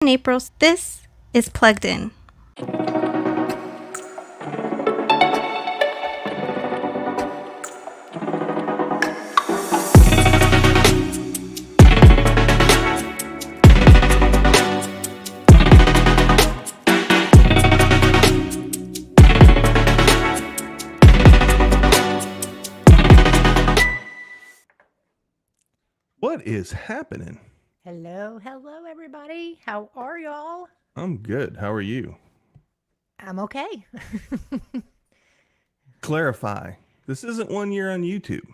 And April. This is Plugged In. What is happening? Hello, everybody. How are y'all? I'm good. How are you? I'm okay. Clarify. This isn't 1 year on YouTube.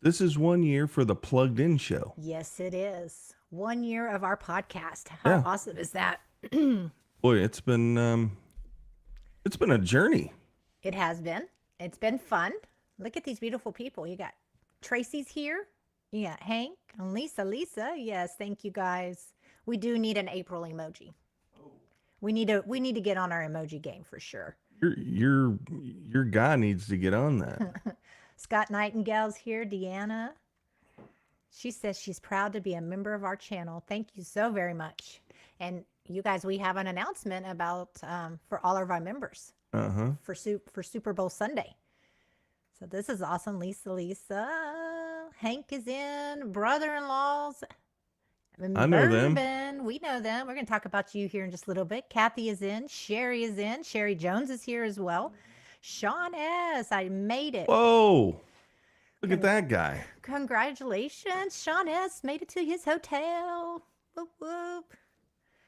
This is 1 year for the Plugged In show. Yes, it is. 1 year of our podcast. How awesome is that? Boy, it's been a journey. It has been. It's been fun. Look at these beautiful people. You got Tracy's here. You got Hank and Lisa. Yes, thank you guys. We do need an April emoji. We need to get on our emoji game for sure. Your guy needs to get on that. Scott Nightengale's here. Deanna. She says she's proud to be a member of our channel. Thank you so very much. And you guys, we have an announcement about for all of our members. For Super Bowl Sunday. So this is awesome. Lisa. Hank is in. Brother-in-laws. I know them. We know them. We're going to talk about you here in just a little bit. Kathy is in. Sherry is in. Sherry Jones is here as well. Sean S. I made it. Whoa. Look at that guy. Congratulations. Sean S. made it to his hotel. Whoop, whoop.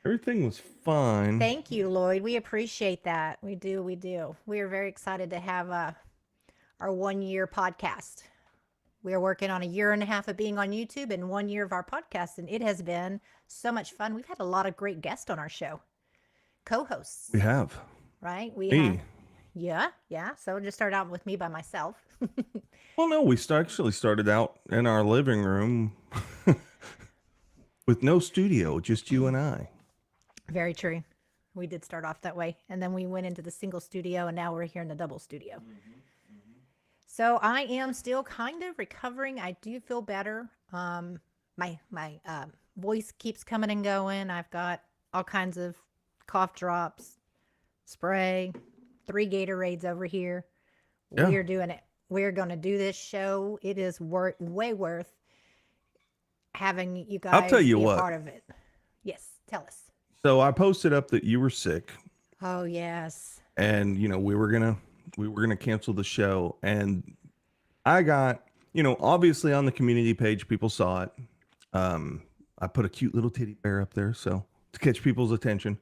Everything was fine. Thank you, Lloyd. We appreciate that. We do. We are very excited to have our 1 year podcast. We are working on 1.5 years of being on YouTube and 1 year of our podcast, and it has been so much fun. We've had a lot of great guests on our show, co-hosts. We have, right? Me. Yeah. So we'll just start out with me by myself. Well, no, we actually started out in our living room with no studio, just you and I. Very true. We did start off that way, and then we went into the single studio, and now we're here in the double studio. So I am still kind of recovering. I do feel better. My voice keeps coming and going. I've got all kinds of cough drops, spray, 3 Gatorades over here. Yeah. We are doing it. We're going to do this show. It is way worth having you guys I'll tell you be what. a part of it. Yes, tell us. So I posted up that you were sick. Oh, yes. And, we were going to cancel the show. And I got, obviously on the community page, people saw it. I put a cute little teddy bear up there, so to catch people's attention.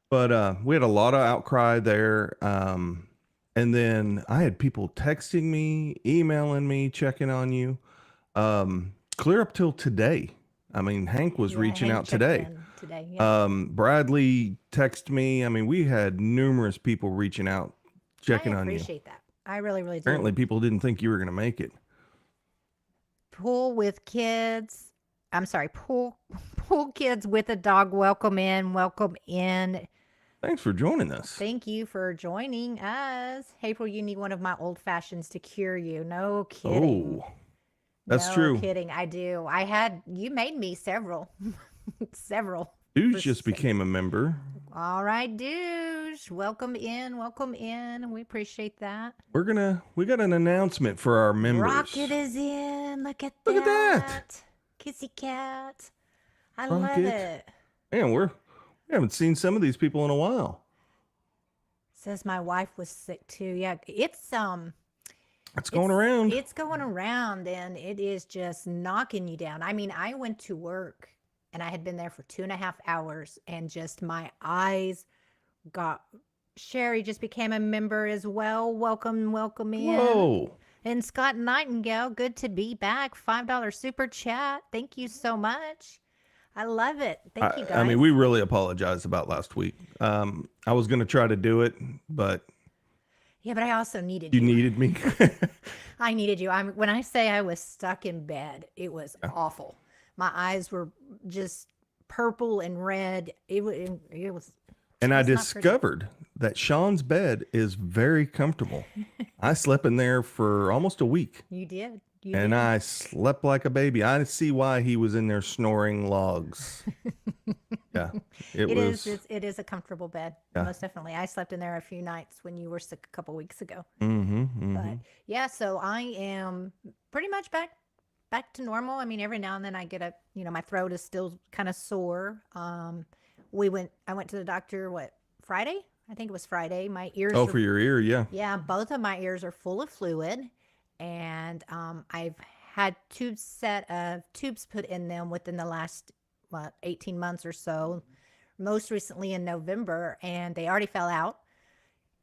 But we had a lot of outcry there. And then I had people texting me, emailing me, checking on you. Clear up till today. I mean, Hank was reaching out today. Yeah. Bradley texted me. I mean, we had numerous people reaching out, checking on you. I appreciate that. I really do. Apparently, people didn't think you were going to make it. Pool with kids. I'm sorry, pool kids with a dog. Welcome in. Thanks for joining us. Thank you for joining us. April, you need one of my old fashions to cure you. No kidding. Oh, that's true. No kidding. I do. You made me several. Dudes just became a member. All right, dudes. Welcome in. We appreciate that. We got an announcement for our members. Rocket is in. Look at that. Kissy cat. I love it. Man, we haven't seen some of these people in a while. Says my wife was sick too. Yeah, it's going around. It's going around, and it is just knocking you down. I mean, I went to work, and I had been there for 2.5 hours, and just my eyes got. Sherry just became a member as well. Welcome in. Whoa. And Scott Nightingale, good to be back. $5 super chat. Thank you so much. I love it. Thank you, guys. I mean, we really apologize about last week. I was going to try to do it, but... Yeah, but I also needed you. You needed me? I needed you. When I say I was stuck in bed, it was awful. My eyes were just purple and red. It was... And I discovered that Sean's bed is very comfortable. I slept in there for almost a week. You did. And I slept like a baby. I see why he was in there snoring logs. Yeah, it was. It is a comfortable bed, Yeah. most definitely. I slept in there a few nights when you were sick a couple weeks ago. Mm-hmm. But yeah, so I am pretty much back to normal. I mean, every now and then I get my throat is still kind of sore. I went to the doctor, Friday? I think it was Friday. My ears Oh, are, for your ear, yeah. yeah, both of my ears are full of fluid, and I've had set of tubes put in them within the last 18 months or so, most recently in November, and they already fell out.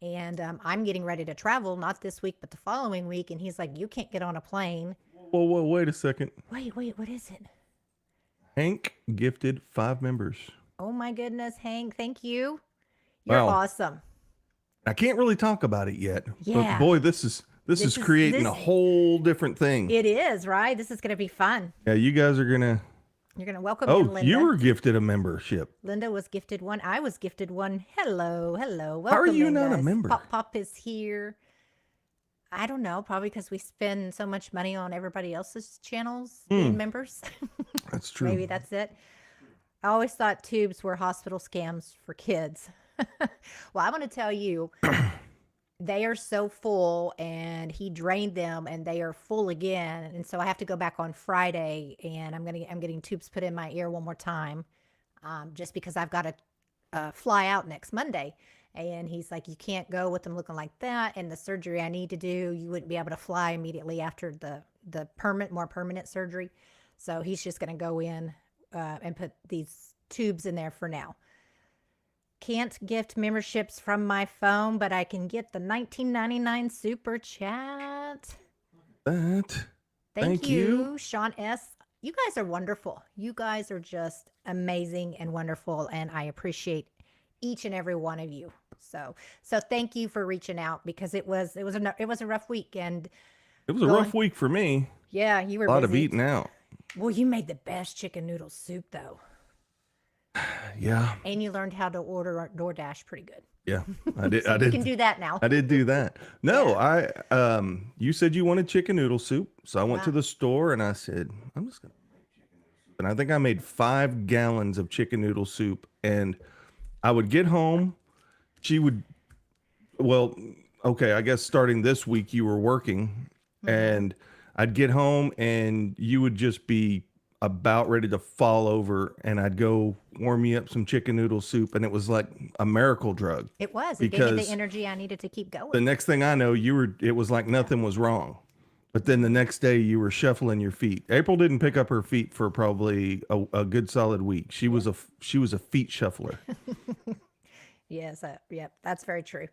And I'm getting ready to travel, not this week, but the following week. And he's like, you can't get on a plane. Whoa, wait a second. Wait, what is it? Hank gifted 5 members. Oh my goodness, Hank, thank you. You're Wow. awesome. I can't really talk about it yet. Yeah. But boy, this is creating a whole different thing. It is, right? This is going to be fun. Yeah, you guys are gonna. You're going to welcome Oh, in, Linda. you were gifted a membership. Linda was gifted one. I was gifted one. Hello. Welcome. How are you in, not a guys. member? Pop is here. I don't know. Probably because we spend so much money on everybody else's channels being members. That's true. Maybe that's it. I always thought tubes were hospital scams for kids. Well, I want to tell you, they are so full, and he drained them, and they are full again. And so I have to go back on Friday, and I'm getting tubes put in my ear one more time, just because I've got to fly out next Monday. And he's like, you can't go with them looking like that, and the surgery I need to do, you wouldn't be able to fly immediately after the more permanent surgery. So he's just going to go in and put these tubes in there for now. Can't gift memberships from my phone, but I can get the $19.99 super chat. Thank you, Sean S. You guys are wonderful. You guys are just amazing and wonderful, and I appreciate each and every one of you. So thank you for reaching out, because it was a rough week, and it was a rough week for me. Yeah, you were a lot busy. of eating out. Well, you made the best chicken noodle soup, though. Yeah. And you learned how to order DoorDash pretty good. Yeah, I did. So you can do that now. I did do that. No, you said you wanted chicken noodle soup, so I went to the store and I said, I'm just gonna make chicken noodle soup. And I think I made 5 gallons of chicken noodle soup. And I would get home, I guess starting this week you were working, and I'd get home and you would just be about ready to fall over, and I'd go warm you up some chicken noodle soup, and it was like a miracle drug. It was. It gave me the energy I needed to keep going. The next thing I know, it was like nothing was wrong. But then the next day you were shuffling your feet. April didn't pick up her feet for probably a good solid week. She was a feet shuffler. Yes, yep, that's very true.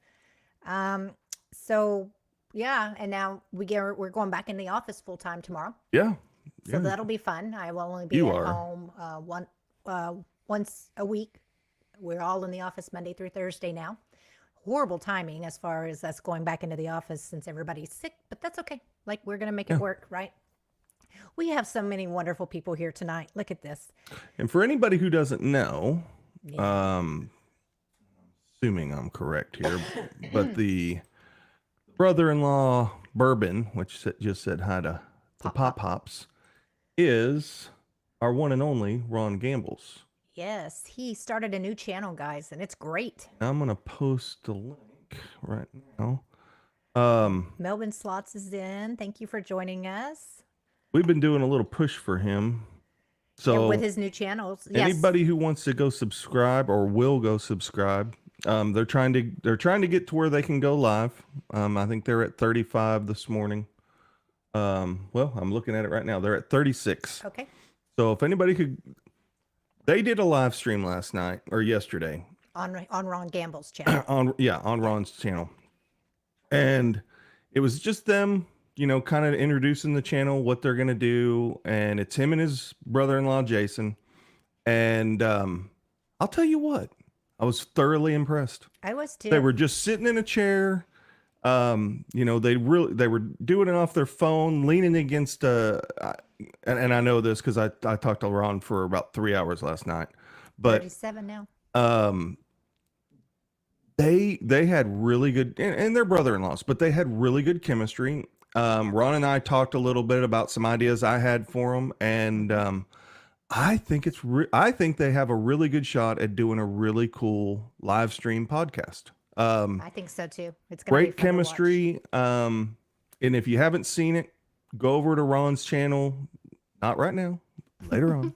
So yeah, and now we're going back in the office full time tomorrow. Yeah. So that'll be fun. I will only be at home once a week. We're all in the office Monday through Thursday now. Horrible timing as far as us going back into the office since everybody's sick, but that's okay. Like, we're going to make it work, right? We have so many wonderful people here tonight. Look at this. And for anybody who doesn't know, assuming I'm correct here, but the brother-in-law Bourbon, which just said hi to the Pop Pops, is our one and only Ron Gambles. Yes, he started a new channel, guys, and it's great. I'm going to post the link right now. Melvin Slots is in. Thank you for joining us. We've been doing a little push for him. So with his new channels. Anybody who wants to go subscribe or will go subscribe, they're trying to get to where they can go live. I think they're at 35 this morning. Well, I'm looking at it right now. They're at 36. Okay. So if anybody they did a live stream last night or yesterday on Ron Gamble's channel. on Ron's channel. And it was just them, kind of introducing the channel, what they're going to do. And it's him and his brother-in-law, Jason. And I'll tell you what, I was thoroughly impressed. I was too. They were just sitting in a chair. They were doing it off their phone, leaning against and I know this because I talked to Ron for about 3 hours last night. But 37 now. They had really good, and they're brother-in-laws, but they had really good chemistry. Ron and I talked a little bit about some ideas I had for them, and I think I think they have a really good shot at doing a really cool live stream podcast. I think so too. It's going to be Great fun to watch. chemistry. And if you haven't seen it, go over to Ron's channel. Not right now, later on,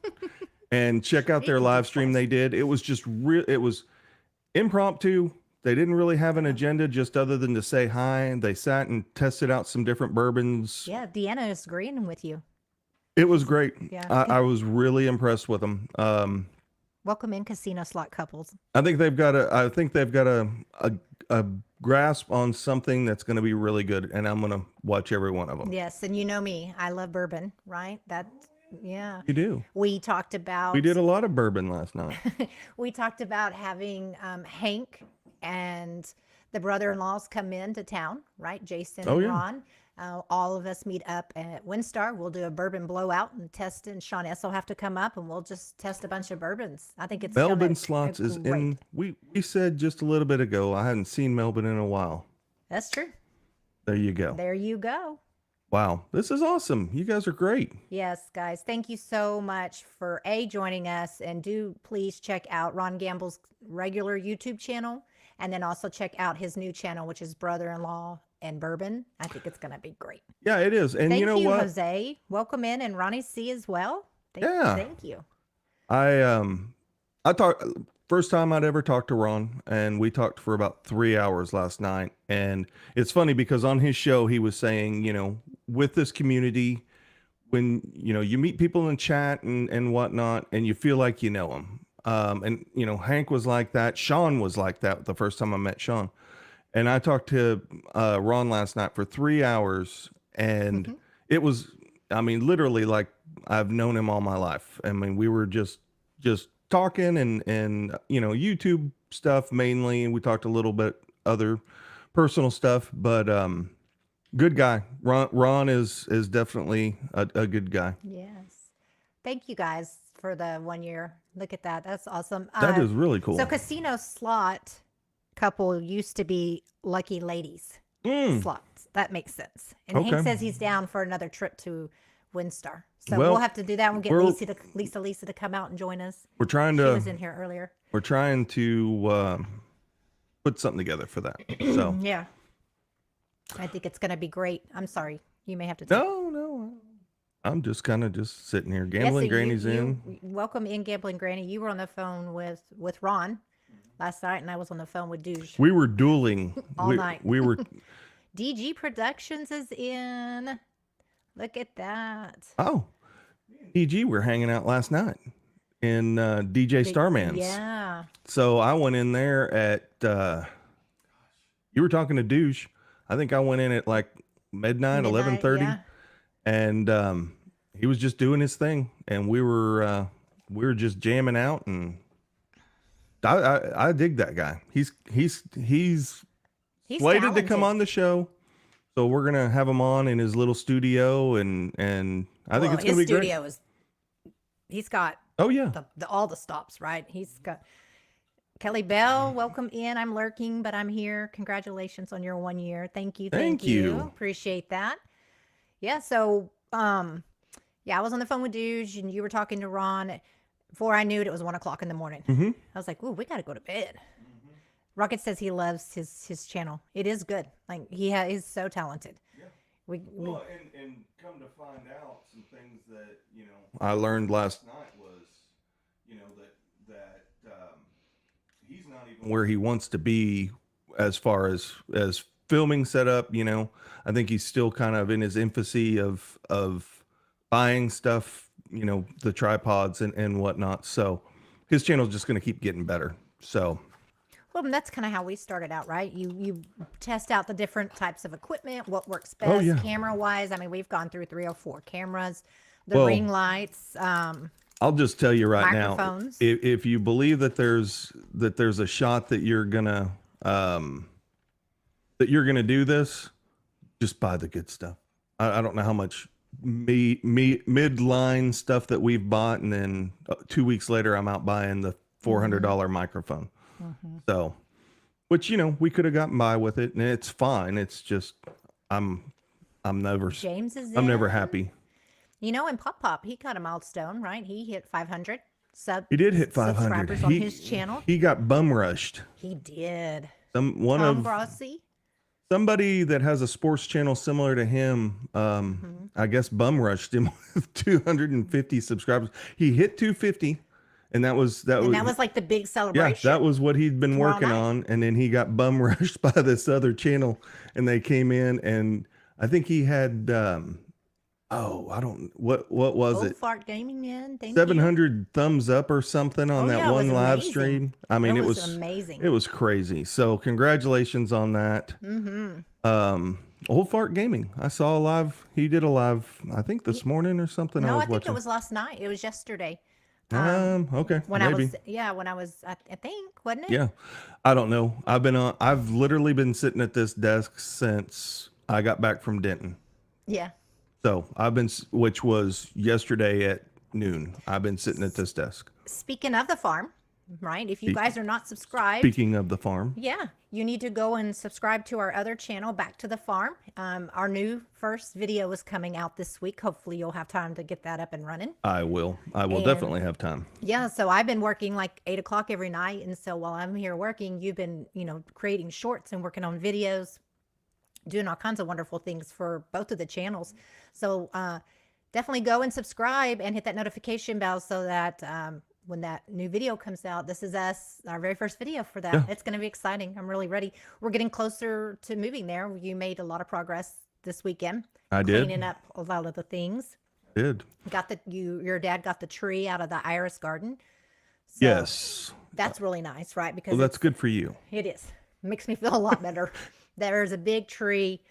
and check out their live stream they did. It was just it was impromptu. They didn't really have an agenda, just other than to say hi. And they sat and tested out some different bourbons. Yeah, Deanna is agreeing with you. It was great. Yeah. I was really impressed with them. Welcome in, casino slot couples. I think they've got a grasp on something that's going to be really good, and I'm going to watch every one of them. Yes, and you know me, I love bourbon, right? Yeah. You do. We talked about. We did a lot of bourbon last night. We talked about having Hank and the brother-in-laws come into town, right? Jason and Ron. All of us meet up at WinStar. We'll do a bourbon blowout and test it. And Sean S will have to come up and we'll just test a bunch of bourbons. I think it's Melbourne Slots is in. We said just a little bit ago, I hadn't seen Melbourne in a while. That's true. There you go. There you go. Wow, this is awesome. You guys are great. Yes, guys. Thank you so much for joining us. And do please check out Ron Gamble's regular YouTube channel. And then also check out his new channel, which is Brother-in-Law and Bourbon. I think it's going to be great. Yeah, it is. And you know what? Jose. Welcome in, and Ronnie C as well. Thank you. I talked first time I'd ever talked to Ron, and we talked for about 3 hours last night. And it's funny because on his show he was saying, you know, with this community, when you know you meet people in chat and whatnot, and you feel like you know them. And you know, Hank was like that. Sean was like that the first time I met Sean. And I talked to Ron last night for 3 hours, and it was, I mean, literally like I've known him all my life. I mean, we were just talking and you know, YouTube stuff mainly, and we talked a little bit other personal stuff, but good guy. Ron is definitely a good guy. Yes. Thank you guys for the 1 year. Look at that. That's awesome. That is really cool. So casino slot couple used to be Lucky Ladies slots. That makes sense. And Hank says he's down for another trip to WinStar. So we'll have to do that. We'll get Lisa to come out and join us. We're trying She was in here earlier. We're trying to put something together for that. So yeah. I think it's going to be great. I'm sorry. You may have to. No. I'm just kind of just sitting here. Gambling Granny's in. Welcome in, Gambling Granny. You were on the phone with Ron last night, and I was on the phone with Douche. We were dueling all night. We were. DG Productions is in. Look at that. Oh, DG, we're hanging out last night in DJ Starman's. Yeah. So I went in there at. You were talking to Douche. I think I went in at like midnight 11:30, yeah. And he was just doing his thing, and we were just jamming out, and I dig that guy. He's slated talented to come on the show, so we're gonna have him on in his little studio, and I think it's gonna be great. His studio he's got Oh yeah, all the stops, right? He's got Kelly Bell. Welcome in. I'm lurking, but I'm here. Congratulations on your 1 year. Thank you. Thank you. Appreciate that. Yeah. So yeah, I was on the phone with Douche, and you were talking to Ron. Before I knew it, it was 1 o'clock in the morning. Mm-hmm. I was like, "Ooh, we got to go to bed." Rocket says he loves his channel. It is good. Like he's so talented. Yeah. Well, and come to find out some things that I learned last night was that he's not even where he wants to be as far as filming setup. I think he's still kind of in his infancy of buying stuff. The tripods and whatnot. So his channel is just going to keep getting better. So. Well, that's kind of how we started out, right? You test out the different types of equipment, what works best camera-wise. I mean, we've gone through 3 or 4 cameras, the ring lights. I'll just tell you right now, microphones. If you believe that there's a shot that you're gonna do this, just buy the good stuff. I don't know how much midline stuff that we've bought, and then 2 weeks later, I'm out buying the $400 microphone. Mm-hmm. So, which we could have gotten by with it, and it's fine. It's just I'm never James is I'm in. never happy. You know, and Pop Pop, he got a milestone, right? He hit 500 He did hit 500 subscribers on his channel. He got bum rushed. He did. Tom Brossi? Somebody that has a sports channel similar to him, I guess bum rushed him with 250 subscribers. He hit 250, and that was like the big celebration. Yeah, that was what he'd been working on, and then he got bum rushed by this other channel, and they came in, and I think he had what was Old it? Fart Gaming, man. 700 thumbs up or something on that one live stream. I mean, it was amazing. It was crazy. So congratulations on that. Old Fart Gaming. I saw a live. He did a live, I think this morning or something. No, I was think watching. It was last night. It was yesterday. Okay. When maybe. I was, I think, wasn't it? Yeah. I don't know. I've literally been sitting at this desk since I got back from Denton. Yeah. So which was yesterday at noon. I've been sitting at this desk. Speaking of the farm, right? If you guys are not subscribed. Speaking of the farm. Yeah. You need to go and subscribe to our other channel, Back to the Farm. Our new first video is coming out this week. Hopefully you'll have time to get that up and running. I will definitely have time. Yeah. So I've been working like 8 o'clock every night. And so while I'm here working, you've been, creating shorts and working on videos, doing all kinds of wonderful things for both of the channels. So definitely go and subscribe and hit that notification bell so that when that new video comes out, this is our very first video for that. Yeah. It's going to be exciting. I'm really ready. We're getting closer to moving there. You made a lot of progress this weekend. I did. Cleaning up a lot of the things. Did. Your dad got the tree out of the iris garden. So yes. That's really nice, right? Because that's good for you. It is. Makes me feel a lot better. There's a big tree.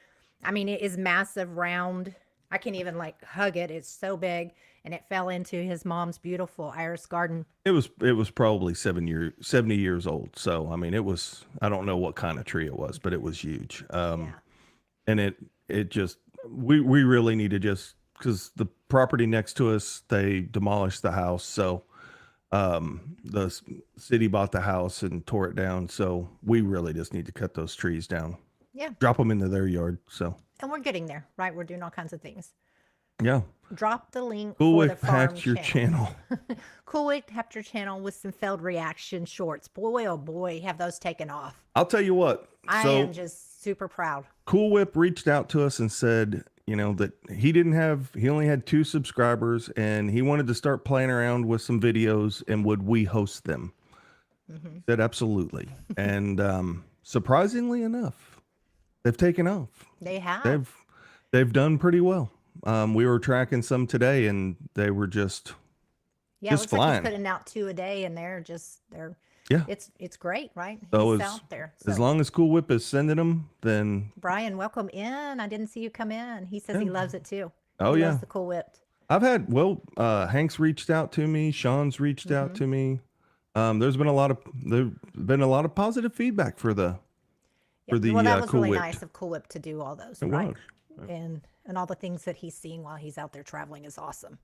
I mean, it is massive, round. I can't even hug it. It's so big, and it fell into his mom's beautiful iris garden. It was probably 70 years old. So I mean, I don't know what kind of tree it was, but it was huge. And it just we really need to because the property next to us, they demolished the house, so the city bought the house and tore it down. So we really just need to cut those trees down. Yeah. Drop them into their yard. So. And we're getting there, right? We're doing all kinds of things. Yeah. Drop the link for the farm channel. Cool Wick Capture channel with some failed reaction shorts. Boy, oh boy, have those taken off. I'll tell you what. I am just super proud. Cool Whip reached out to us and said, that he only had 2 subscribers and he wanted to start playing around with some videos and would we host them? Mm-hmm. Said absolutely. And surprisingly enough, they've taken off. They have. They've done pretty well. We were tracking some today, and they were just just flying. Like he's putting out 2 a day, and they're it's great, right? So he's out there. So. As long as Cool Whip is sending them, then Brian, welcome in. I didn't see you come in. He says he loves it too. Oh he yeah, loves the Cool Whip. I've had Hank's reached out to me. Sean's reached out to me. There's been a lot of positive feedback for the. That was Cool really Whip. Nice of Cool Whip to do all those, it right? Was. And all the things that he's seeing while he's out there traveling is awesome.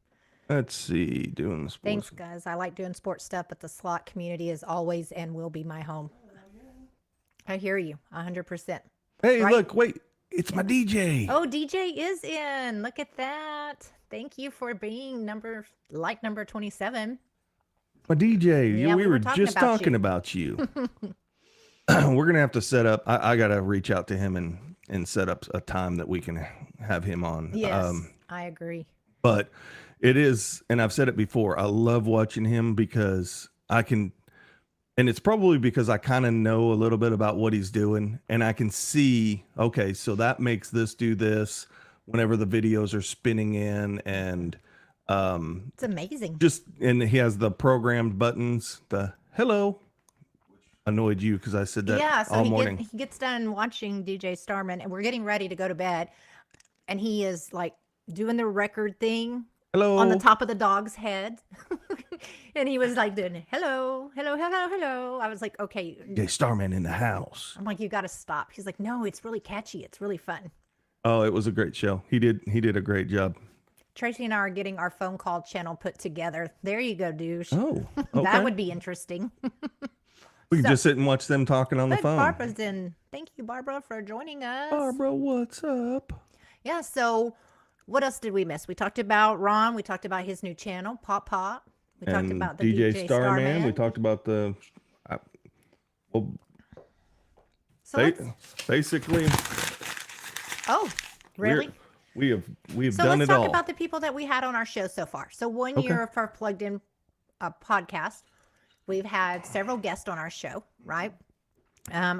Let's see, doing the sports. Thanks, guys. I like doing sports stuff, but the slot community is always and will be my home. I hear you, 100%. Hey, right? Look, wait, it's my DJ. Oh, DJ is in. Look at that. Thank you for being number 27. My DJ. Yeah, we were just talking about you. We're gonna have to set up. I gotta reach out to him and set up a time that we can have him on. Yes, I agree. But it is, and I've said it before, I love watching him because I can, and it's probably because I kind of know a little bit about what he's doing, and I can see, okay, so that makes this do this whenever the videos are spinning in, and it's amazing. And he has the programmed buttons, the hello. Annoyed you because I said that all morning. He gets done watching DJ Starman, and we're getting ready to go to bed, and he is doing the record thing. Hello. On the top of the dog's head. And he was doing hello, hello, hello, hello. I was like, okay. DJ Starman in the house. I'm like, you got to stop. He's like, no, it's really catchy. It's really fun. Oh, it was a great show. He did a great job. Tracy and I are getting our phone call channel put together. There you go, douche. Oh, okay. That would be interesting. We can just sit and watch them talking on the phone. Barbara's in. Thank you, Barbara, for joining us. Barbara, what's up? Yeah, so What else did we miss? We talked about Ron. We talked about his new channel, Pop Pop. We talked about the DJ Starman. We talked about the well, So basically. Oh, really? We've So done let's it talk all. about the people that we had on our show so far. So 1 year of our Plugged In podcast, we've had several guests on our show, right?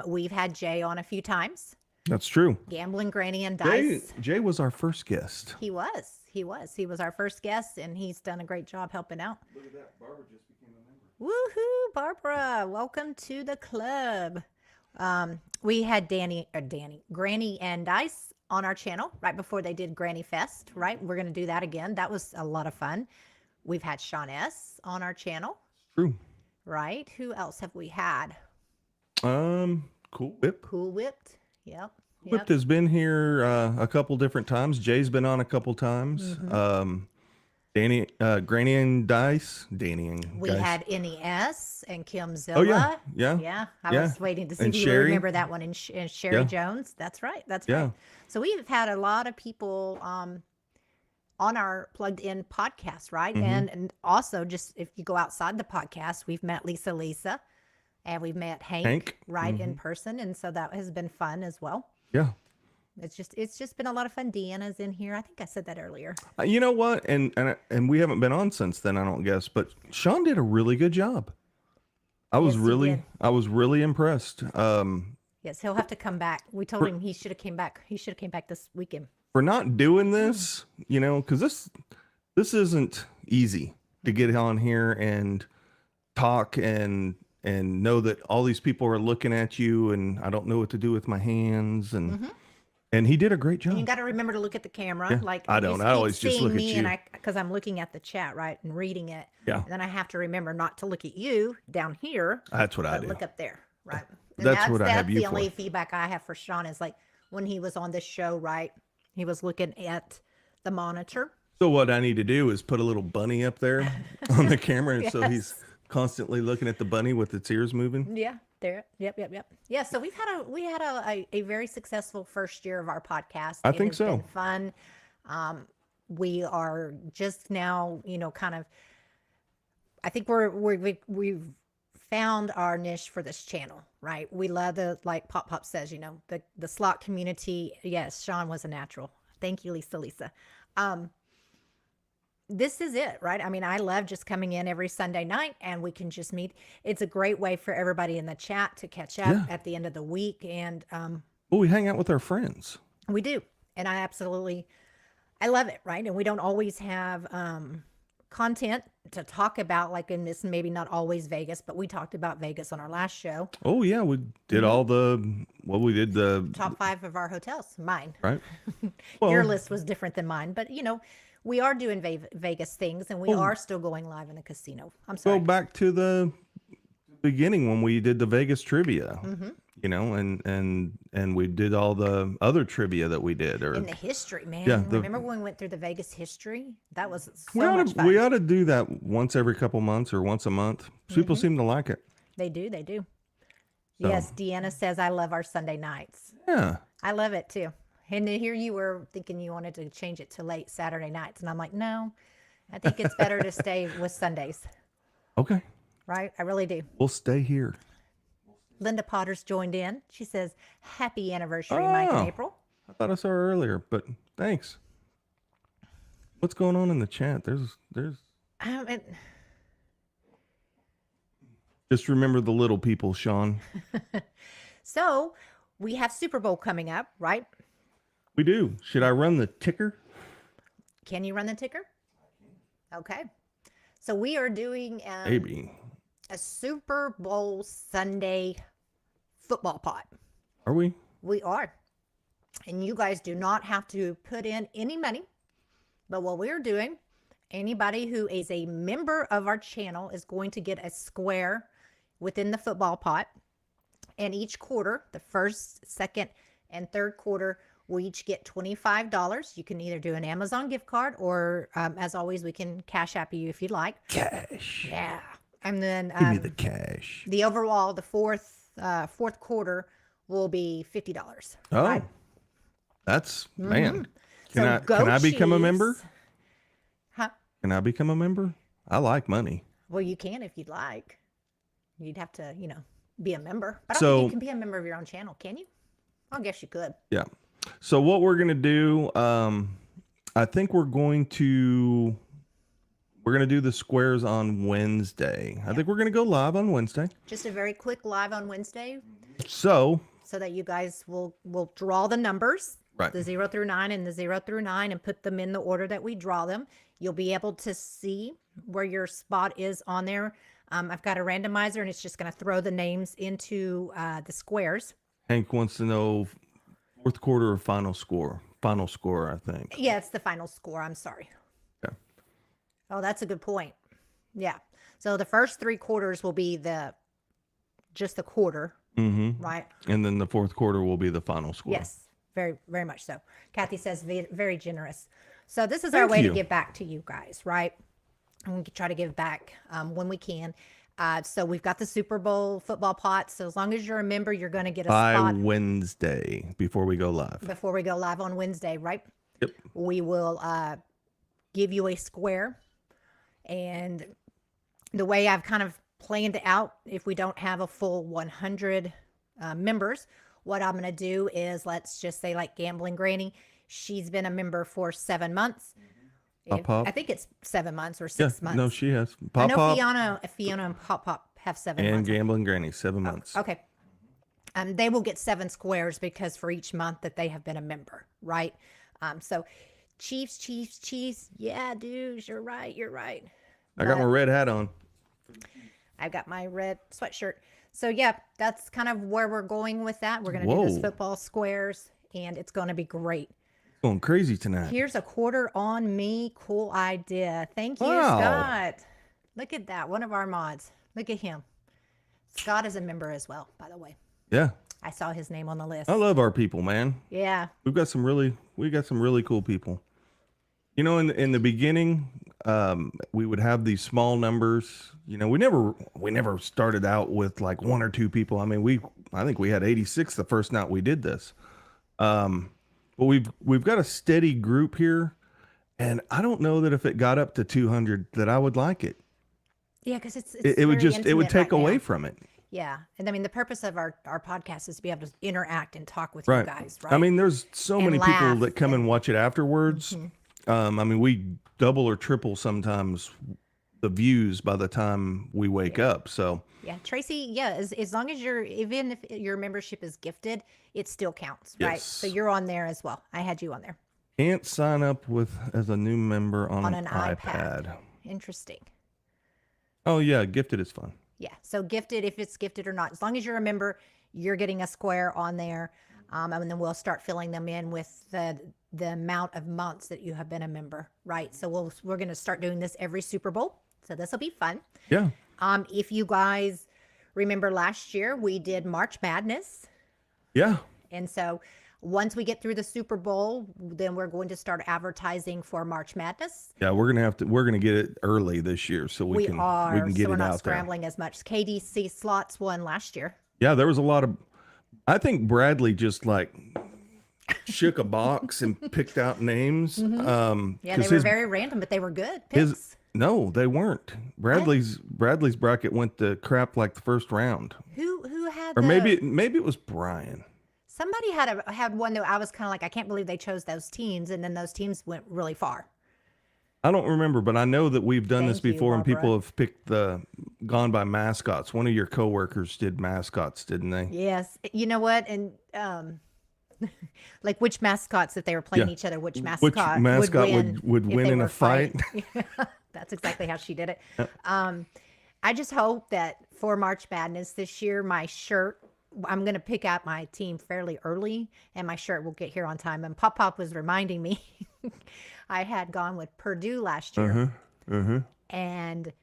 We've had Jay on a few times. That's true. Gambling Granny and Dice. Jay was our first guest. He was our first guest, and he's done a great job helping out. Look at that. Barbara just became a member. Woohoo, Barbara. Welcome to the club. We had Granny and Dice on our channel right before they did Granny Fest, right? We're going to do that again. That was a lot of fun. We've had Sean S. on our channel. True. Right? Who else have we had? Cool Whip. Cool Whipped. Yep. Whipped has been here a couple different times. Jay's been on a couple times. Granny and Dice. We had NES and Kim Zilla. Oh, yeah. I was waiting to see And if you Sherry. remember that one. And Sherry Jones. That's right. Right. So we've had a lot of people on our Plugged In podcast, right? And also, just if you go outside the podcast, we've met Lisa, and we've met Hank. Right, in person. And so that has been fun as well. Yeah. It's just been a lot of fun. Deanna's in here. I think I said that earlier. You know what? And we haven't been on since then, I don't guess. But Sean did a really good job. I was really impressed. Yes, he'll have to come back. We told him he should have came back. He should have came back this weekend. For not doing this, because this isn't easy to get on here and talk and know that all these people are looking at you, and I don't know what to do with my hands, and he did a great job. And you got to remember to look at the camera. Yeah, like I don't. I always just look at you, because I'm looking at the chat, right, and reading it. Yeah. And then I have to remember not to look at you down here. That's what I do. Look up there, right? That's what I have you the only for. feedback I have for Sean is like when he was on this show, right? He was looking at the monitor. So what I need to do is put a little bunny up there on the camera, Yes. so he's constantly looking at the bunny with its ears moving. Yeah, there. Yep. Yeah, so we had a very successful first year of our podcast. I think so. It's been fun. We are just now, kind of. I think we've found our niche for this channel, right? We love like Pop says, the slot community. Yes, Sean was a natural. Thank you, Lisa. This is it, right? I mean, I love just coming in every Sunday night and we can just meet. It's a great way for everybody in the chat to catch up at the end of the week. And we hang out with our friends. We do. And I love it, right? And we don't always have content to talk about, like in this, maybe not always Vegas, but we talked about Vegas on our last show. Oh yeah, we did we did the top 5 of our hotels. Mine, right? Your list was different than mine, but we are doing Vegas things, and we are still going live in a casino. I'm sorry. Go back to the beginning when we did the Vegas trivia, and we did all the other trivia that we did. In the history, man. Yeah, remember when we went through the Vegas history? That was so much fun. We ought to do that once every couple months or once a month. People seem to like it. They do. So. Yes, Deanna says, I love our Sunday nights. Yeah. I love it too. And here you were thinking you wanted to change it to late Saturday nights. And I'm like, no, I think it's better to stay with Sundays. Okay. Right? I really do. We'll stay here. Linda Potter's joined in. She says, happy anniversary, Mike and April. I thought I saw her earlier, but thanks. What's going on in the chat? There's. Just remember the little people, Sean. So we have Super Bowl coming up, right? We do. Should I run the ticker? Can you run the ticker? Okay. So we are doing maybe a Super Bowl Sunday football pot. Are we? We are. And you guys do not have to put in any money. But what we're doing, anybody who is a member of our channel is going to get a square within the football pot. And each quarter, the first, second, and third quarter, we each get $25. You can either do an Amazon gift card or, as always, we can cash app you if you'd like. Cash. Yeah. And then give me the cash. The overall, the fourth quarter will be $50. Oh, right? that's man. Can I become a member? Chiefs. Huh? Can I become a member? I like money. Well, you can if you'd like. You'd have to, be a member. But I don't So- think you can be a member of your own channel, can you? I guess you could. Yeah. So what we're gonna do, I think we're gonna do the squares on Wednesday. I think we're gonna go live on Wednesday. Just a very quick live on Wednesday, So that you guys will draw the numbers, Right. the 0 through 9 and the 0 through 9, and put them in the order that we draw them. You'll be able to see where your spot is on there. I've got a randomizer, and it's just going to throw the names into the squares. Hank wants to know fourth quarter or final score. Final score, I think. Yeah, it's the final score. I'm sorry. Yeah. Oh, that's a good point. Yeah. So the first 3 quarters will be just the quarter, Mm-hmm. right? And then the fourth quarter will be the final score. Yes, very, very much so. Kathy says very generous. So this is our Thank way you. to give back to you guys, right? And we can try to give back when we can. So we've got the Super Bowl football pot. So as long as you're a member, you're going to get a By spot Wednesday before we go live. before we go live on Wednesday, right? Yep. We will give you a square. And the way I've kind of planned it out, if we don't have a full 100 members, what I'm going to do is, let's just say, like Gambling Granny, she's been a member for 7 months. Pop. I think it's 7 months or Yeah, 6 months. no, she has. I know Pop Fiona and Pop have 7 and months. Gambling Granny, 7 months. Okay. They will get 7 squares because for each month that they have been a member, right? So Chiefs. Yeah, dudes, you're right. I got my red hat on. I've got my red sweatshirt. So yeah, that's kind of where we're going with that. We're going to do this Whoa. football squares, and it's going to be great. Going crazy tonight. Here's a quarter on me. Cool idea. Thank you, Wow. Scott. Look at that. One of our mods. Look at him. Scott is a member as well, by the way. Yeah. I saw his name on the list. I love our people, man. Yeah. We got some really cool people. You know, in the beginning, we would have these small numbers. You know, we never started out with like 1 or 2 people. I mean, I think we had 86 the first night we did this. But we've got a steady group here, and I don't know that if it got up to 200 that I would like it. Yeah, because it would very take intimate right away now. from it. Yeah. And I mean, the purpose of our podcast is to be able to interact and talk with you Right. guys, right? I mean, there's so And many people laugh that come and watch it afterwards. Mm-hmm. I mean, we double or triple sometimes the views by the time we wake up. So Yeah, Tracy, yeah, as long as even if your membership is gifted, it still counts, right? Yes. So you're on there as well. I had you on there. can't sign up as a new member on an iPad. Interesting. Oh yeah, gifted is fun. Yeah, so gifted, if it's gifted or not, as long as you're a member, you're getting a square on there. And then we'll start filling them in with the amount of months that you have been a member, right? So we're going to start doing this every Super Bowl. So this will be fun. Yeah. If you guys remember last year, we did March Madness. Yeah. And so once we get through the Super Bowl, then we're going to start advertising for March Madness. Yeah, we're gonna get it early this year so we can get so we're it not out there. scrambling as much. KDC slots won last year. Yeah, there was a lot of. I think Bradley just like shook a box and picked out names. Yeah, they were very random, but they were good picks. No, they weren't. Bradley's bracket went to crap like the first round. Who had Or maybe it was Brian. somebody had one that I was kind of like, I can't believe they chose those teams, and then those teams went really far. I don't remember, but I know that we've done this Thank you, before, and Barbara. people have gone by mascots. One of your coworkers did mascots, didn't they? Yes, you know what, and like which mascots, if they were playing Yeah. each other, which Which mascot mascot would if win they in a were fighting. fight? That's exactly how she did it. I just hope that for March Madness this year, my shirt, I'm going to pick out my team fairly early, and my shirt will get here on time. And Pop was reminding me, I had gone with Purdue last year, and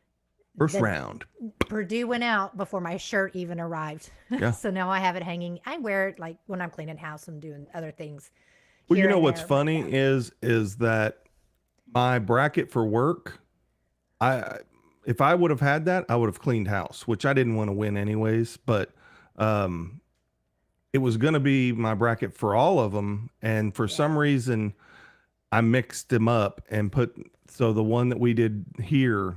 First the- round. Purdue went out before my shirt even arrived. Yeah. So now I have it hanging. I wear it like when I'm cleaning house and doing other things. Well, here you know and what's there, but funny yeah. is that my bracket for work, if I would have had that, I would have cleaned house, which I didn't want to win anyways, but it was going to be my bracket for all of them, and for some reason I mixed them up and so the one that we did here,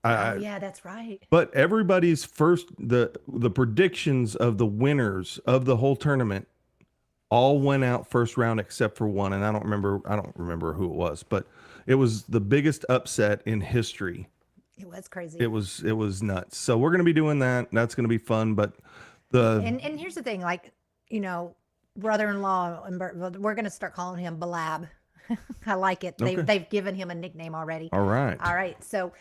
Oh yeah, that's right. but everybody's the predictions of the winners of the whole tournament all went out first round except for one, and I don't remember who it was, but it was the biggest upset in history. It was crazy. It was nuts. So we're going to be doing that. That's going to be fun, but and here's the thing, like, brother-in-law, and we're going to start calling him Balab. I like it. Okay. They've given him a nickname already. All right. So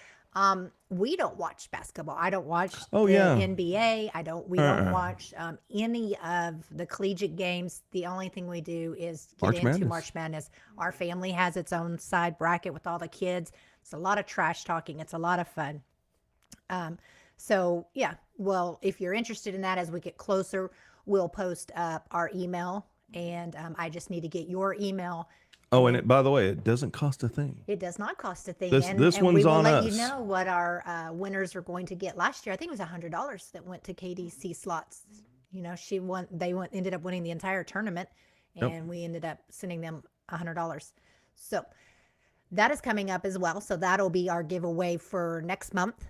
we don't watch basketball. I don't watch the yeah. NBA. We don't watch any of the collegiate games. The only thing we do is get into March Madness. Our family has its own side bracket with all the kids. It's a lot of trash talking. It's a lot of fun. So yeah, well, if you're interested in that, as we get closer, we'll post up our email, and I just need to get your email. Oh, and by the way, it doesn't cost a thing. It does not cost a thing. This one's we will on let us. you know what our winners are going to get. Last year, I think it was $100 that went to KDC Slots. She won. Ended up winning the entire tournament, and we ended up sending them $100. So that is coming up as well. So that'll be our giveaway for next month.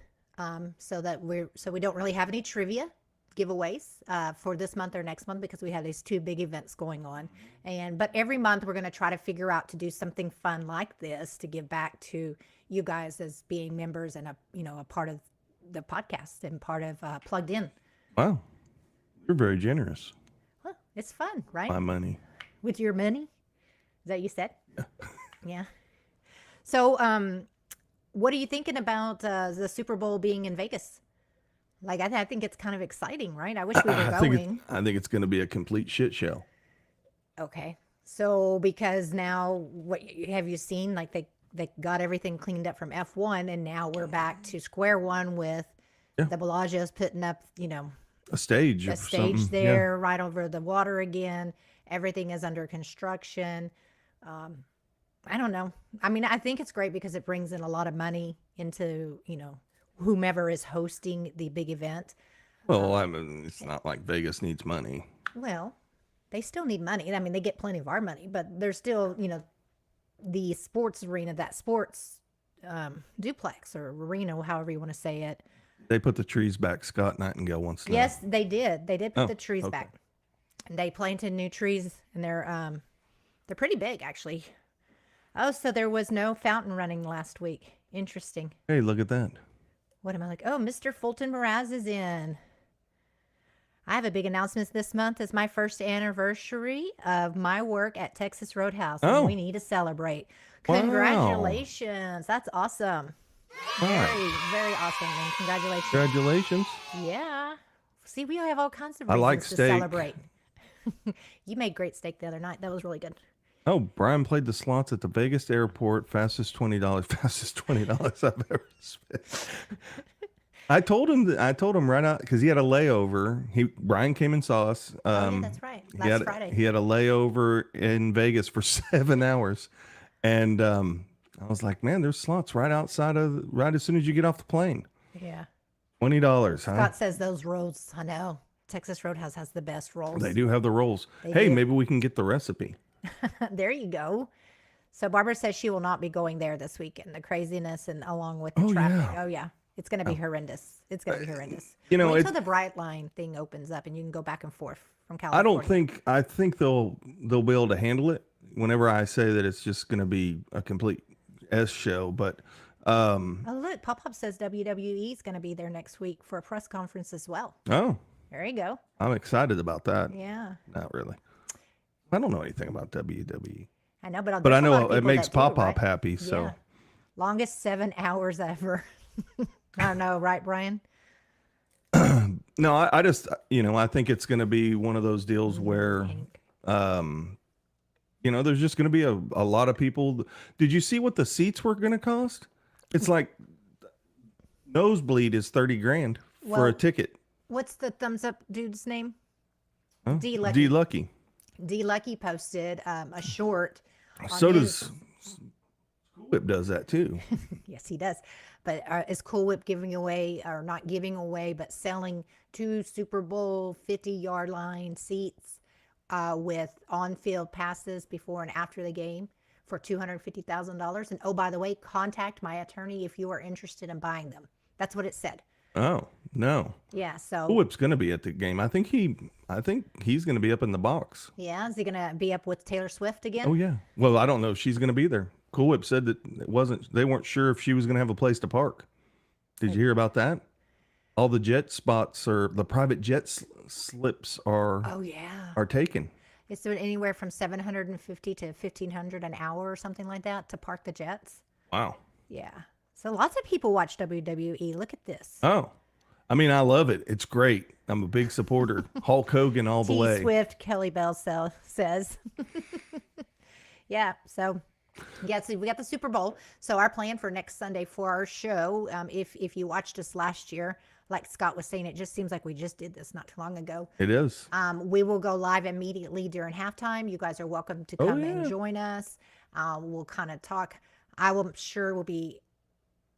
So we don't really have any trivia giveaways for this month or next month, because we have these two big events going on. But every month we're going to try to figure out to do something fun like this to give back to you guys as being members and a part of the podcast and part of Plugged In. Wow, you're very generous. Well, it's fun, right? My money. With your money? Is that what you said? Yeah. So what are you thinking about the Super Bowl being in Vegas? Like, I think it's kind of exciting, right? I wish we were going. I think it's going to be a complete shit show. Okay. So because now, what have you seen? Like, they got everything cleaned up from F1, and now we're back to square one with the Bellagio's putting up, a stage there right over the water again. Everything is under construction. I don't know. I mean, I think it's great because it brings in a lot of money into, whomever is hosting the big event. Well, I mean, it's not like Vegas needs money. Well, they still need money. I mean, they get plenty of our money, but there's still, the sports arena, that sports duplex or arena, however you want to say it. They put the trees back. Scott Nightengale wants to know. Yes, they did. They did put the trees back. And they planted new trees, and they're pretty big, actually. Oh, so there was no fountain running last week. Interesting. Hey, look at that. What am I like? Oh, Mr. Fulton Mraz is in. I have a big announcement this month. It's my first anniversary of my work at Texas Roadhouse. And we need to celebrate. Wow. Congratulations. That's awesome. Very, very awesome. And congratulations. Congratulations. Yeah. See, we have all kinds of I reasons like to steak. celebrate. You made great steak the other night. That was really good. Oh, Brian played the slots at the Vegas airport. Fastest $20 I've ever spent. I told him right out because he had a layover. Brian came and saw us. That's right. Last Friday. He had a layover in Vegas for 7 hours, and I was like, man, there's slots right outside right as soon as you get off the plane. Yeah. $20, huh? Scott says those rolls. I know. Texas Roadhouse has the best rolls. They do have the rolls. They do. Maybe we can get the recipe. There you go. So Barbara says she will not be going there this weekend. The craziness and along with the traffic. Yeah. Oh yeah. It's going to be horrendous. It's going to be horrendous. Wait until the Bright Line thing opens up and you can go back and forth from California. I think they'll be able to handle it whenever I say that it's just going to be a complete S show, but oh look, Pop says WWE is going to be there next week for a press conference as well. Oh. There you go. I'm excited about that. Yeah. Not really. I don't know anything about WWE. I know, but I know it makes Pop happy. So yeah. Longest 7 hours ever. I don't know, right, Brian? No, I just I think it's going to be one of those deals where there's just going to be a lot of people. Did you see what the seats were going to cost? It's like nosebleed is $30,000 for a ticket. What's the thumbs up dude's name? Huh? D Lucky. D Lucky. D Lucky posted a short. So does Cool Whip does that too. Yes, he does. But is Cool Whip giving away, or not giving away, but selling 2 Super Bowl 50-yard line seats with on-field passes before and after the game for $250,000. And oh, by the way, contact my attorney if you are interested in buying them. That's what it said. Oh, no. Yeah, so Cool Whip's going to be at the game. I think he's going to be up in the box. yeah, is he going to be up with Taylor Swift again? Oh yeah. Well, I don't know if she's going to be there. Cool Whip said that they weren't sure if she was going to have a place to park. Did you hear about that? All the jet spots or the private jet slips are Oh yeah. are taken. It's anywhere from $750 to $1,500 an hour or something like that to park the jets. Wow. Yeah. So lots of people watch WWE. Look at this. Oh. I mean, I love it. It's great. I'm a big supporter. Hulk Hogan all the T way. Swift, Kelly Bell says. Yeah. So, yeah, so we got the Super Bowl. So our plan for next Sunday for our show, if you watched us last year, like Scott was saying, it just seems like we just did this not too long ago. It is. We will go live immediately during halftime. You guys are welcome to come and yeah. join us. We'll kind of talk. I'm sure we'll be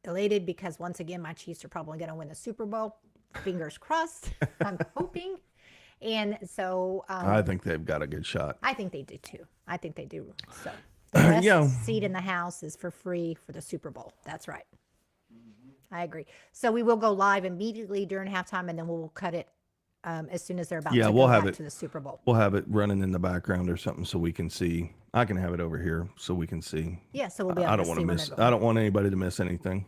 elated because once again, my Chiefs are probably going to win the Super Bowl. Fingers crossed. I'm hoping. And so I think they've got a good shot. I think they do too. I think they do. So the best Yeah. seat in the house is for free for the Super Bowl. That's right. I agree. So we will go live immediately during halftime, and then we'll cut it as soon as they're about to we'll go have back it. to the Super Bowl. We'll have it running in the background or something so we can see. I can have it over here so we can see. Yeah, so we'll be able I to don't want see to when miss. they're going. I don't want anybody to miss anything.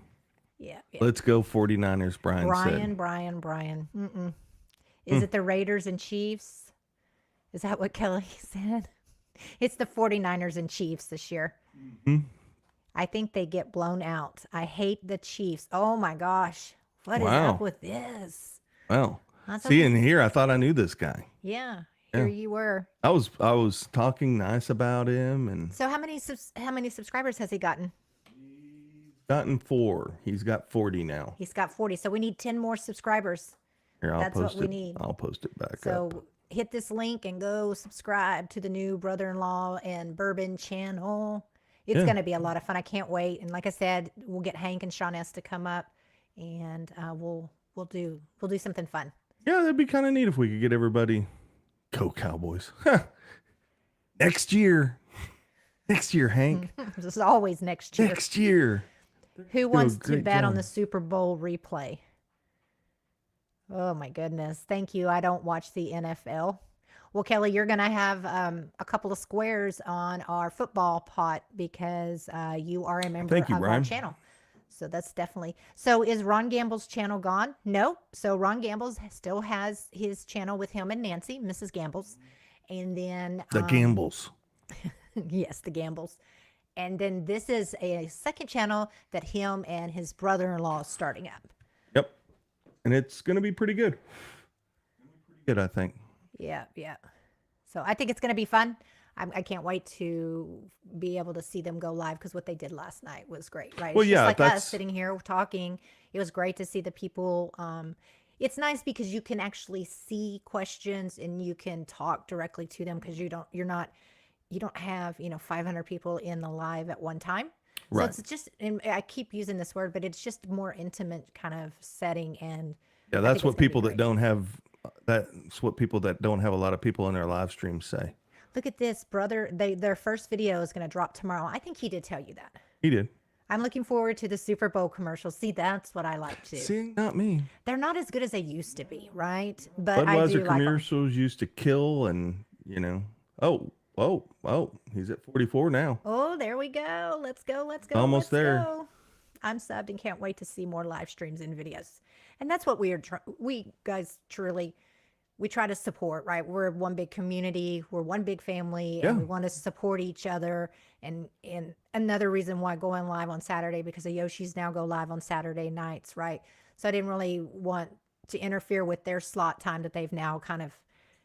Yeah. Let's go 49ers, Brian said. Brian. Is it the Raiders and Chiefs? Is that what Kelly said? It's the 49ers and Chiefs this year. Mm-hmm. I think they get blown out. I hate the Chiefs. Oh my gosh. What is Wow. up with this? Well, That's see, okay. in here, I thought I knew this guy. Yeah, here you were. I was talking nice about him and So how many subscribers has he gotten? gotten 4. He's got 40 now. He's got 40. So we need 10 more subscribers. Here, I'll That's what post we it. need. I'll post it back So up. hit this link and go subscribe to the new brother-in-law and bourbon channel. It's Yeah. going to be a lot of fun. I can't wait. And like I said, we'll get Hank and Sean S to come up, and we'll do something fun. Yeah, that'd be kind of neat if we could get everybody. Go Cowboys. Next year. Next year, Hank. This is always next year. Next year. Who wants to great bet on job. the Super Bowl replay? Oh my goodness. Thank you. I don't watch the NFL. Well, Kelly, you're going to have a couple of squares on our football pot because you are a member Thank you, of our Brian. channel. So that's definitely. So is Ron Gamble's channel gone? No. So Ron Gamble's still has his channel with him and Nancy, Mrs. Gamble's. And then The Gambles. yes, the Gambles. And then this is a second channel that him and his brother-in-law is starting up. Yep. And it's going to be pretty good. Pretty good, I think. Yeah. So I think it's going to be fun. I can't wait to be able to see them go live because what they did last night was great, right? Well, It's yeah, just like that's- us sitting here talking. It was great to see the people. It's nice because you can actually see questions and you can talk directly to them because you don't have 500 people in the live at one time. So Right. it's just, and I keep using this word, but it's just more intimate kind of setting. And Yeah, I that's think what it's gonna be people that great. don't have. That's what people that don't have a lot of people in their live streams say. Look at this, brother. Their first video is going to drop tomorrow. I think he did tell you that. He did. I'm looking forward to the Super Bowl commercials. See, that's what I like too. See, not me. They're not as good as they used to be, right? But I do Budweiser like them. commercials used to kill, and he's at 44 now. Oh, there we go. Let's go. Almost let's there. go. I'm subbed and can't wait to see more live streams and videos. And that's what we guys truly, we try to support, right? We're one big community. We're one big family, Yeah. and we want to support each other. And another reason why going live on Saturday, because the Yoshis now go live on Saturday nights, right? So I didn't really want to interfere with their slot time that they've now kind of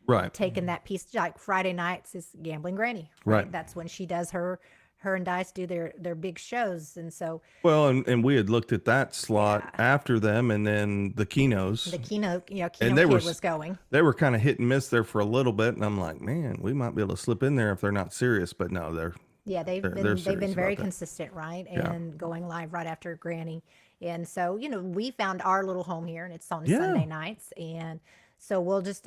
Right. taken that piece. Like Friday nights is Gambling Granny, Right. That's when she does her and Dice do their big shows. And so Well, and we had looked at that slot after them, and then the Kinos. the Kino And Kid they were was going. They were kind of hit and miss there for a little bit, and I'm like, man, we might be able to slip in there if they're not serious. But no, they're Yeah, they've they're been serious very about that. consistent, right? Yeah. And going live right after Granny. And so, we found our little home here, and it's on Yeah. Sunday nights. And So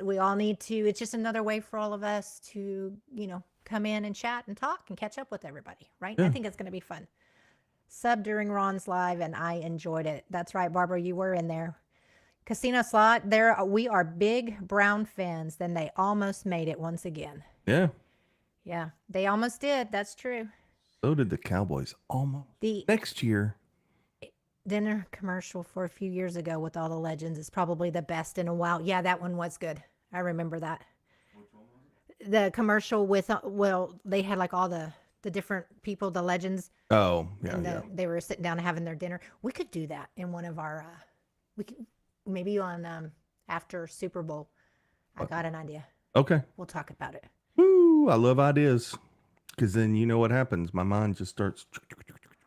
we all need to, it's just another way for all of us to, come in and chat and talk and catch up with everybody, right? Yeah. I think it's going to be fun. Sub during Ron's live, and I enjoyed it. That's right, Barbara, you were in there. Casino Slot, we are big Brown fans. Then they almost made it once again. Yeah. Yeah, they almost did. That's true. So did the Cowboys almost. Next year. Dinner commercial for a few years ago with all the legends is probably the best in a while. Yeah, that one was good. I remember that. Which one was it? The commercial with, they had like all the different people, the legends. Oh, yeah, They were sitting down and having their dinner. We could do that in one of our, maybe on after Super Bowl. I got an idea. Okay. We'll talk about it. Woo, I love ideas. Because then you know what happens. My mind just starts.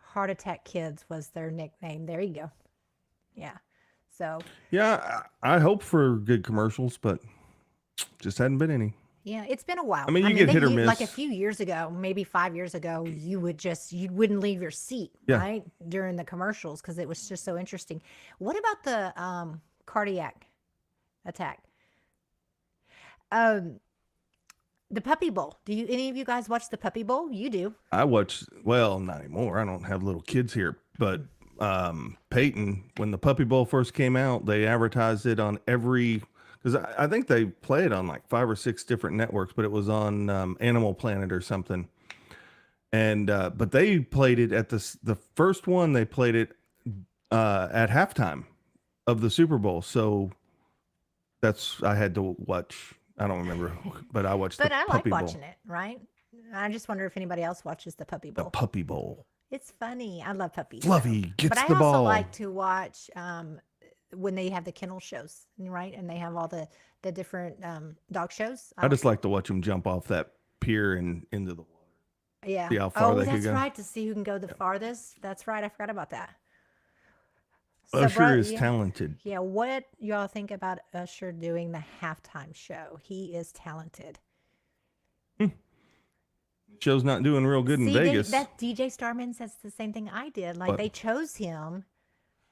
Heart Attack Kids was their nickname. There you go. Yeah. So. Yeah, I hope for good commercials, but just hadn't been any. Yeah, it's been a while. I mean, you get hit or miss. Like a few years ago, maybe 5 years ago, you wouldn't leave your seat, right? During the commercials, because it was just so interesting. What about the cardiac attack? The Puppy Bowl. Do any of you guys watch the Puppy Bowl? You do. I watch, well, not anymore. I don't have little kids here, but Peyton, when the Puppy Bowl first came out, they advertised it on every, because I think they play it on like 5 or 6 different networks, but it was on Animal Planet or something. And but they played it at the first one. They played it at halftime of the Super Bowl. So I had to watch. I don't remember, but I watched. But I like watching it. Right. I just wonder if anybody else watches the Puppy Bowl. The Puppy Bowl. It's funny. I love puppies. Fluffy gets the ball. But I also like to watch when they have the kennel shows, right? And they have all the different dog shows. I just like to watch them jump off that pier and into the water. Yeah. See how far they could go. That's right. To see who can go the farthest. That's right. I forgot about that. Usher is talented. Yeah. What y'all think about Usher doing the halftime show? He is talented. Show's not doing real good in Vegas. That DJ Starman says the same thing I did. Like they chose him.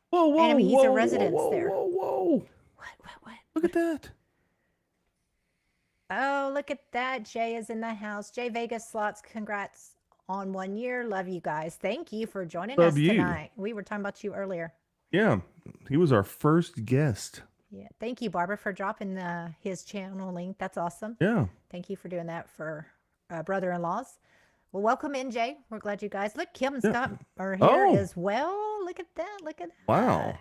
Whoa, and I mean, he's a resident there. Whoa. What? Look at that. Oh, look at that. Jay is in the house. Jay Vegas Slots, congrats on 1 year. Love you guys. Thank you for joining us tonight. We were talking about you earlier. Yeah, he was our first guest. Yeah, thank you, Barbara, for dropping his channel link. That's awesome. Yeah. Thank you for doing that for brother-in-laws. Well, welcome in, Jay. We're glad you guys. Look, Kim and Scott are here as well. Look at that. Look at that. Wow.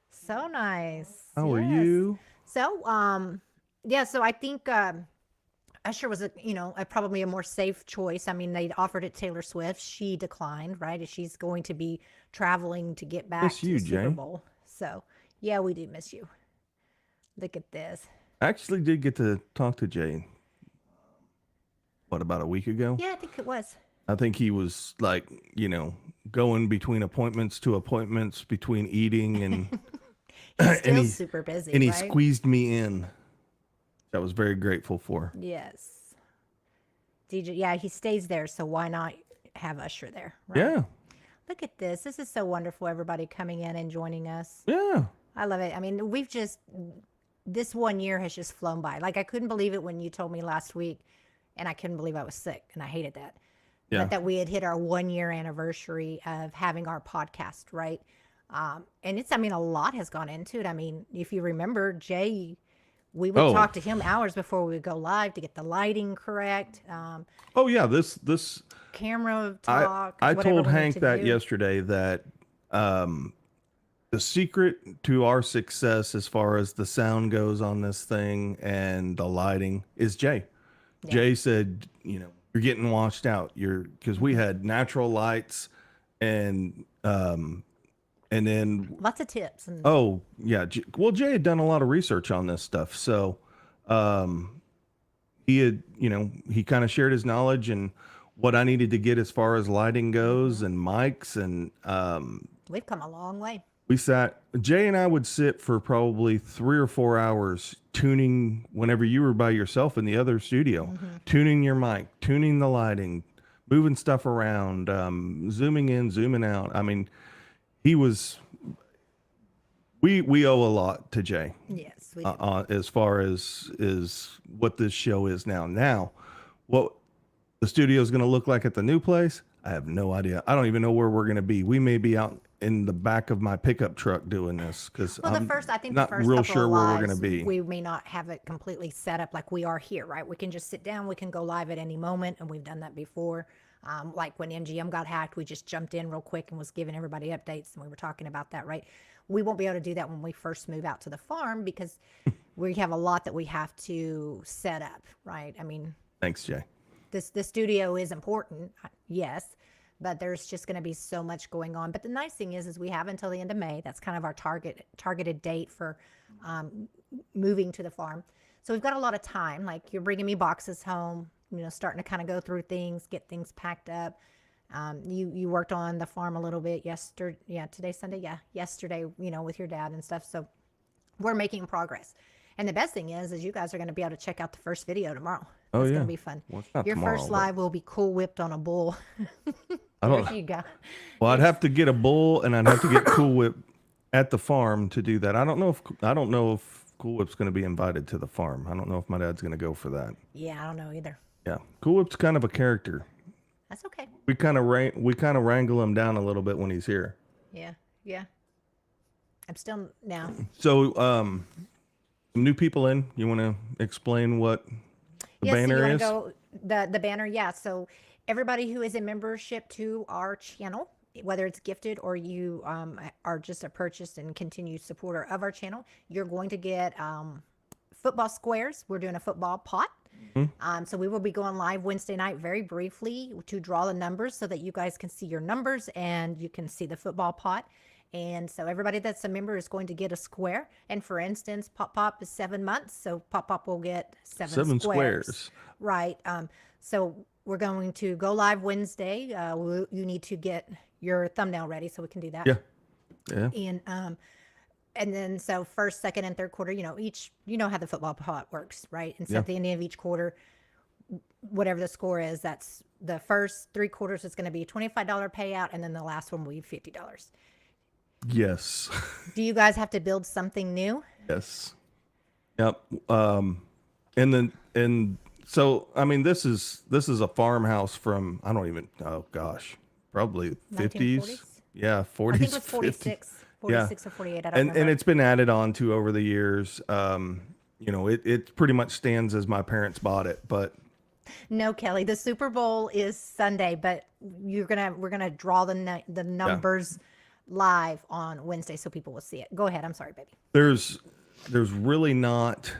So nice. How are you? So, so I think Usher was probably a more safe choice. I mean, they offered it Taylor Swift. She declined, right? She's going to be traveling to get back to Super Bowl. So, yeah, we do miss you. Look at this. I actually did get to talk to Jay. What, about a week ago? Yeah, I think it was. I think he was like, going between appointments to appointments, between eating and he's still super busy. And he squeezed me in. I was very grateful for. Yes. DJ, yeah, he stays there, so why not have Usher there? Right? Yeah. Look at this. This is so wonderful, everybody coming in and joining us. Yeah. I love it. I mean, this 1 year has just flown by. Like, I couldn't believe it when you told me last week, and I couldn't believe I was sick, and I hated that. Yeah. But that we had hit our 1 year anniversary of having our podcast, right? And a lot has gone into it. I mean, if you remember, Jay, we would talk to him hours before we would go live to get the lighting correct. This camera talk. I told Hank that yesterday that the secret to our success as far as the sound goes on this thing and the lighting is Jay. Yeah. Jay said, you're getting washed out. Because we had natural lights and then lots of tips. Jay had done a lot of research on this stuff. So he had, he kind of shared his knowledge and what I needed to get as far as lighting goes and mics. And we've come a long way. Jay and I would sit for probably 3 or 4 hours tuning whenever you were by yourself in the other studio, tuning your mic, tuning the lighting, moving stuff around, zooming in, zooming out. I mean, we we owe a lot to Jay. Yes, we do. As far as is what this show is now. Now, what the studio is going to look like at the new place, I have no idea. I don't even know where we're going to be. We may be out in the back of my pickup truck doing this because Well, I'm I think not the first real couple sure of where we're lives, going to be. we may not have it completely set up like we are here, right? We can just sit down, we can go live at any moment, and we've done that before. Like when MGM got hacked, we just jumped in real quick and was giving everybody updates, and we were talking about that, right? We won't be able to do that when we first move out to the farm because we have a lot that we have to set up, right? I mean, Thanks, Jay. the studio is important, yes, but there's just going to be so much going on. But the nice thing is we have until the end of May. That's kind of our targeted date for moving to the farm. So we've got a lot of time. Like you're bringing me boxes home, starting to kind of go through things, get things packed up. You worked on the farm a little bit yesterday. Yeah, today's Sunday. Yeah, yesterday, with your dad and stuff. So we're making progress. And the best thing is you guys are going to be able to check out the first video tomorrow. Oh, It's yeah. going to be fun. Well, it's not Your tomorrow, first but- live will be Cool Whipped on a bull. I don't. There you go. Well, I'd have to get a bull and I'd have to get Cool Whip at the farm to do that. I don't know if Cool Whip's going to be invited to the farm. I don't know if my dad's going to go for that. Yeah, I don't know either. Yeah, Cool Whip's kind of a character. That's okay. We kind of wrangle him down a little bit when he's here. Yeah, yeah. I'm still now. So, some new people in. You want to explain what the So banner you want is? to go the banner? Yeah. So everybody who is a membership to our channel, whether it's gifted or you are just a purchased and continued supporter of our channel, you're going to get football squares. We're doing a football pot. So we will be going live Wednesday night very briefly to draw the numbers so that you guys can see your numbers and you can see the football pot. And so everybody that's a member is going to get a square. And for instance, Pop is 7 months. So Pop will get seven squares. Right. So we're going to go live Wednesday. You need to get your thumbnail ready so we can do that. Yeah. Yeah. And then so first, second, and third quarter, each, how the football pot works, right? And so Yeah. at the end of each quarter, whatever the score is, that's the first 3 quarters is going to be a $25 payout. And then the last one will be $50. Yes. Do you guys have to build something new? Yes. Yep. And so I mean this is a farmhouse from probably 50s. 1940s? Yeah, 40s. I think it was 50s. 46 or 48. I don't remember. And it's been added on to over the years. It pretty much stands as my parents bought it, but No, Kelly, the Super Bowl is Sunday, but we're gonna draw the numbers live on Wednesday so people will see it. Go ahead. I'm sorry, baby. there's really not.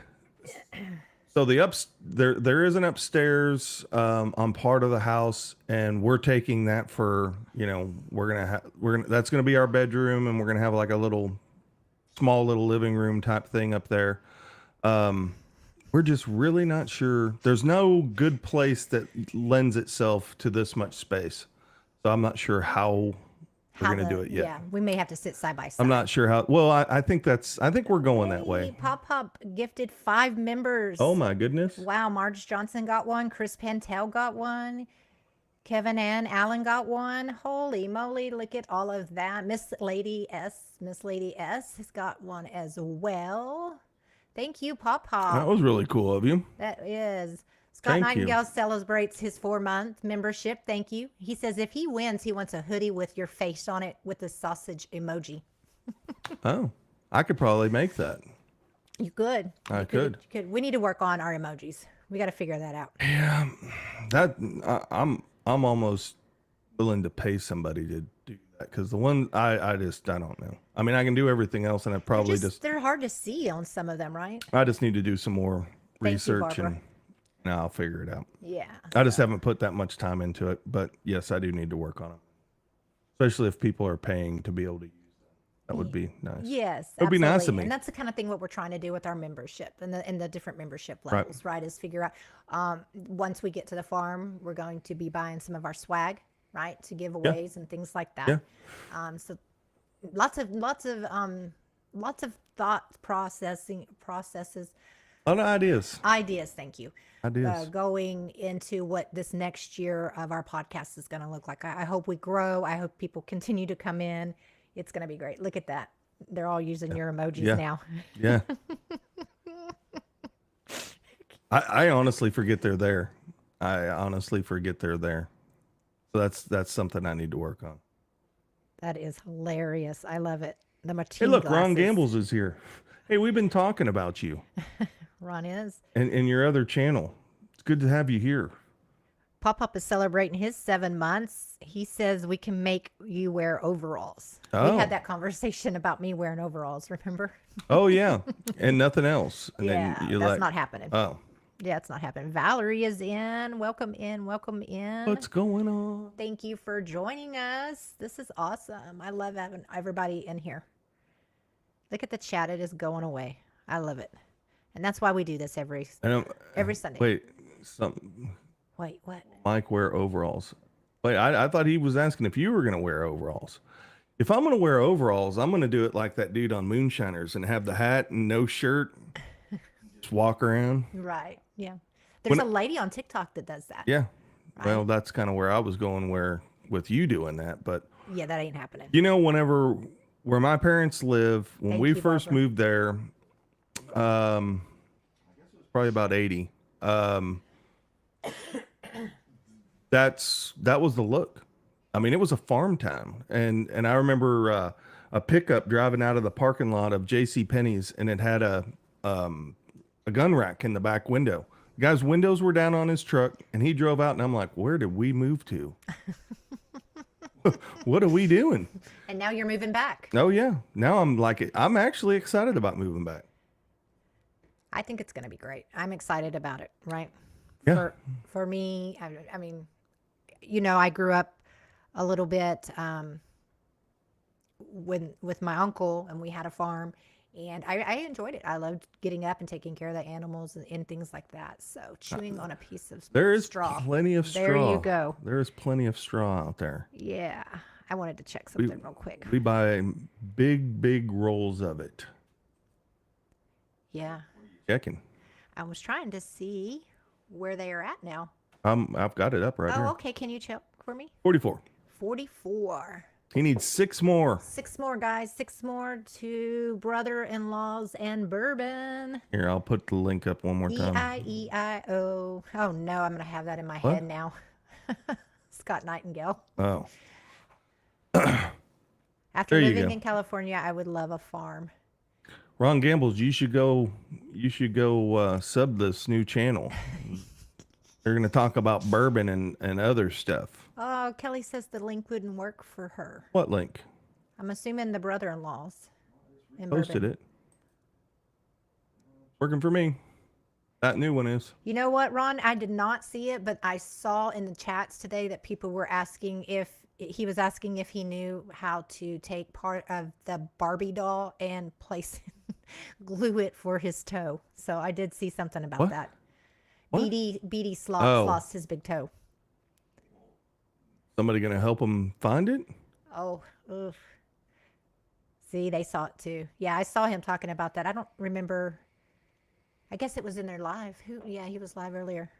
So there is an upstairs on part of the house, and we're taking that for that's gonna be our bedroom, and we're gonna have like a small little living room type thing up there. We're just really not sure. There's no good place that lends itself to this much space, so I'm not sure how we're gonna do it yet. Yeah, we may have to sit side by side. I'm not sure how. Well, I think we're going that way. Pop gifted 5 members. Oh my goodness. Wow, Marge Johnson got one. Chris Pantel got one. Kevin Ann Allen got one. Holy moly, look at all of that. Miss Lady S has got one as well. Thank you, Pop. That was really cool of you. That is. Scott Thank Nightingale you. celebrates his 4-month membership. Thank you. He says if he wins, he wants a hoodie with your face on it with the sausage emoji. Oh, I could probably make that. You could. I You could. You could. We need to work on our emojis. We got to figure that out. Yeah, I'm almost willing to pay somebody to do that because the one I don't know. I mean, I can do everything else, and I probably They're hard to see on some of them, right? I just need to do some more Thank you, research Barbara. and I'll figure it out. Yeah. I just haven't put that much time into it, but yes, I do need to work on it. Especially if people are paying to be able to use that. That would be nice. Yes, It would be nice of absolutely. me. And that's the kind of thing what we're trying to do with our membership and the different membership levels, right? Is figure out once we get to the farm, we're going to be buying some of our swag, right, to giveaways and things like that. Yeah. So lots of thought processes. A lot of ideas. Ideas, thank you. Ideas. Going into what this next year of our podcast is going to look like. I hope we grow. I hope people continue to come in. It's going to be great. Look at that. They're all using your emojis Yeah. now. Yeah. I honestly forget they're there. I honestly forget they're there. So that's something I need to work on. That is hilarious. I love it. The Hey, martini look, glasses. Ron Gambles is here. Hey, we've been talking about you Ron is. and your other channel. It's good to have you here. Pop-Up is celebrating his 7 months. He says we can make you wear overalls. Oh. We had that conversation about me wearing overalls, remember? Oh, yeah. And nothing else. And Yeah, then you're that's like, not happening. oh, Yeah, it's not happening. Valerie is in. Welcome in. Welcome in. what's going on? Thank you for joining us. This is awesome. I love having everybody in here. Look at the chat. It is going away. I love it. And that's why we do this every Sunday. Wait, Wait, what? Mike wear overalls. Wait, I thought he was asking if you were going to wear overalls. If I'm going to wear overalls, I'm going to do it like that dude on Moonshiners and have the hat and no shirt. Just walk around. Right. Yeah. There's a lady on TikTok that does that. Yeah. Right. Well, that's kind of where I was going with you doing that. But Yeah, that ain't happening. you know, where my parents live, when Thank we you, first Barbara. moved there, I guess it was probably about 80. That was the look. I mean, it was a farm town, and I remember a pickup driving out of the parking lot of J.C. Penney's, and it had a gun rack in the back window. The guy's windows were down on his truck, and he drove out, and I'm like, where did we move to? What are we doing? And now you're moving back. Oh yeah, now I'm actually excited about moving back. I think it's going to be great. I'm excited about it, right? Yeah. For me, I mean, you know, I grew up a little bit with my uncle, and we had a farm, and I enjoyed it. I loved getting up and taking care of the animals and things like that. So chewing on a piece of There is straw. plenty of straw. There you go. There is plenty of straw out there. Yeah. I wanted to check something real quick. We buy big rolls of it. Yeah. Checking. I was trying to see where they are at now. I've got it up right Oh, here. okay. Can you check for me? 44. 44. He needs 6 more. 6 more, guys. 6 more to brother-in-laws and bourbon. Here, I'll put the link up one more time. E-I-E-I-O. Oh, no. I'm going to have that in my head now. Scott Nightengale. Oh. After There you living go. in California, I would love a farm. Ron Gambles, you should go sub this new channel. They're going to talk about bourbon and other stuff. Oh, Kelly says the link wouldn't work for her. What link? I'm assuming the brother-in-laws. in Posted bourbon. it. Working for me. That new one is. You know what, Ron? I did not see it, but I saw in the chats today that people were asking if he was asking if he knew how to take part of the Barbie doll and place glue it for his toe. So I did see something about What? that. What? Beatty Sloth Oh. lost his big toe. Somebody going to help him find it? Oh, oof. See, they saw it too. Yeah, I saw him talking about that. I don't remember. I guess it was in their live. Yeah, he was live earlier.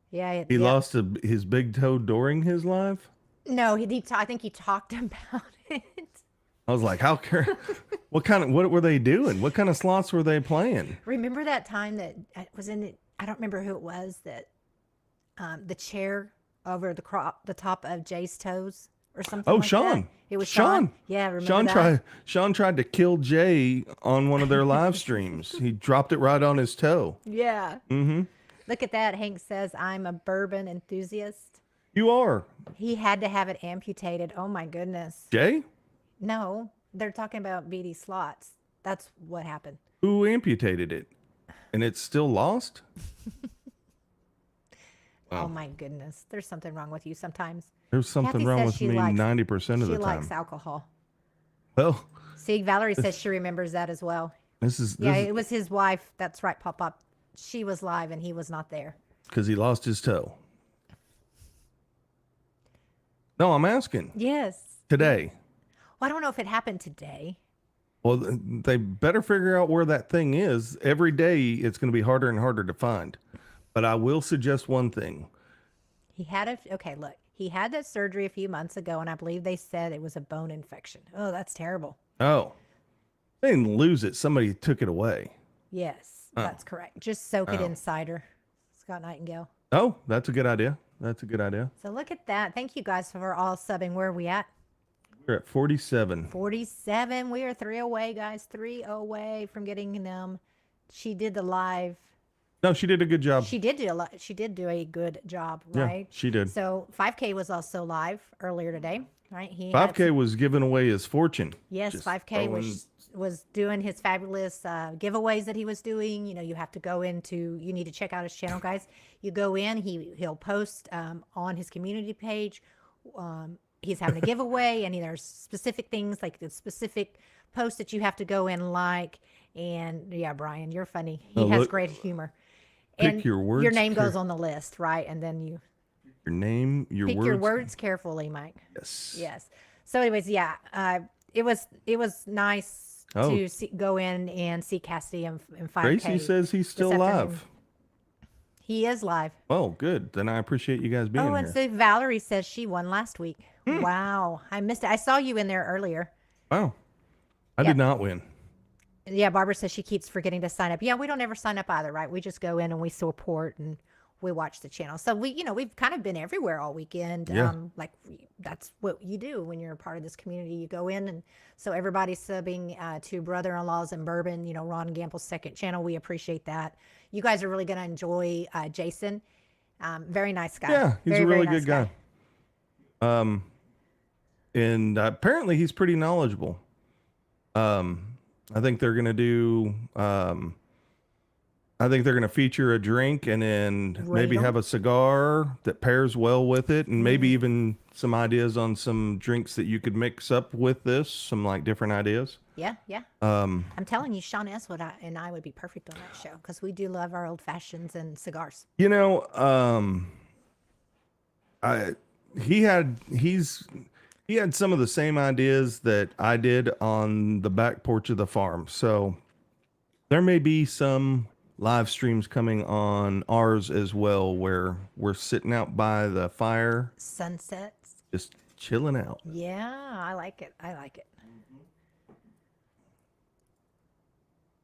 Yeah, He yeah. lost his big toe during his live? No, I think he talked about it. I was like, what were they doing? What kind of slots were they playing? Remember that time that was in it? I don't remember who it was that the chair over the top of Jay's toes or something. Oh, like Sean. That. It was Sean. Yeah, remember that? Sean tried to kill Jay on one of their live streams. He dropped it right on his toe. Yeah. Mm-hmm. Look at that. Hank says, I'm a bourbon enthusiast. You are. He had to have it amputated. Oh, my goodness. Jay? No, they're talking about BD slots. That's what happened. Who amputated it? And it's still lost? Oh, my goodness. There's something wrong with you sometimes. There's something Kathy wrong says with she me likes- 90% of the She time. likes alcohol. Well, See, Valerie says she remembers that as well. this is Yeah, it was his wife. That's right, Pop-Up. She was live and he was not there. because he lost his toe. No, I'm asking. Yes. Today. Well, I don't know if it happened today. Well, they better figure out where that thing is. Every day, it's going to be harder and harder to find. But I will suggest one thing. He had he had that surgery a few months ago, and I believe they said it was a bone infection. Oh, that's terrible. Oh, they didn't lose it. Somebody took it away. Yes, Oh. that's correct. Just soak it Oh. in cider. Scott Nightingale. Oh, that's a good idea. That's a good idea. So look at that. Thank you guys for all subbing. Where are we at? We're at 47. 47. We are 3 away, guys. 3 away from getting them. She did the live. No, she did a good job. She did do a lot. She did do a good job, right? Yeah, she did. So 5K was also live earlier today, right? He 5K was giving away his fortune. Yes, Just 5K throwing- was doing his fabulous giveaways that he was doing. You know, you have to go into, you need to check out his channel, guys. You go in, he'll post on his community page. He's having a giveaway, and there's specific things like the specific posts that you have to go in like. And yeah, Brian, you're funny. He has great humor. Pick your words. Your name goes on the list, right? And then you your name, your pick words. your words carefully, Mike. Yes. Yes. So, anyways, yeah, it was nice to go in and see Cassidy and 5K. Tracy says he's still live. He is live. Oh, good. Then I appreciate you guys being here. And so Valerie says she won last week. Wow, I missed it. I saw you in there earlier. Wow, I did not win. Yeah, Barbara says she keeps forgetting to sign up. Yeah, we don't ever sign up either, right? We just go in and we support and we watch the channel. So we've kind of been everywhere all weekend. Yeah. Like that's what you do when you're a part of this community. You go in, and so everybody's subbing to brother-in-laws and bourbon. You know, Ron Gamble's second channel. We appreciate that. You guys are really going to enjoy Jason. Very nice guy. Yeah, he's very, a really very good nice guy. And apparently he's pretty knowledgeable. I think they're going to do, I think they're going to feature a drink and then maybe have a cigar that pairs well with it, and maybe even some ideas on some drinks that you could mix up with this, some like different ideas. Yeah, yeah. I'm telling you, Sean S. and I would be perfect on that show because we do love our old fashions and cigars. You know, he had some of the same ideas that I did on the back porch of the farm. So there may be some live streams coming on ours as well, where we're sitting out by the fire, Sunsets. just chilling out. Yeah, I like it. I like it.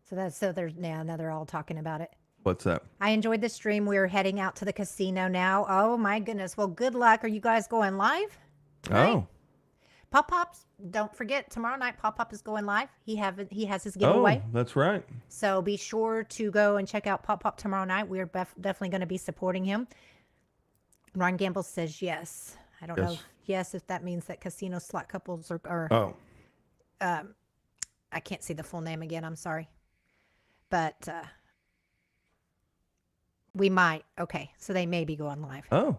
So there's now they're all talking about it. What's that? I enjoyed the stream. We're heading out to the casino now. Oh my goodness. Well, good luck. Are you guys going live tonight? Oh, Pop Pops, don't forget tomorrow night Pop Pop is going live. He has his giveaway. oh, that's right. So be sure to go and check out Pop Pop tomorrow night. We're definitely going to be supporting him. Ron Gamble says yes. I don't know. Yes, if that means that casino slot couples are Oh, I can't see the full name again. I'm sorry. But we might. Okay. So they may be going live. oh,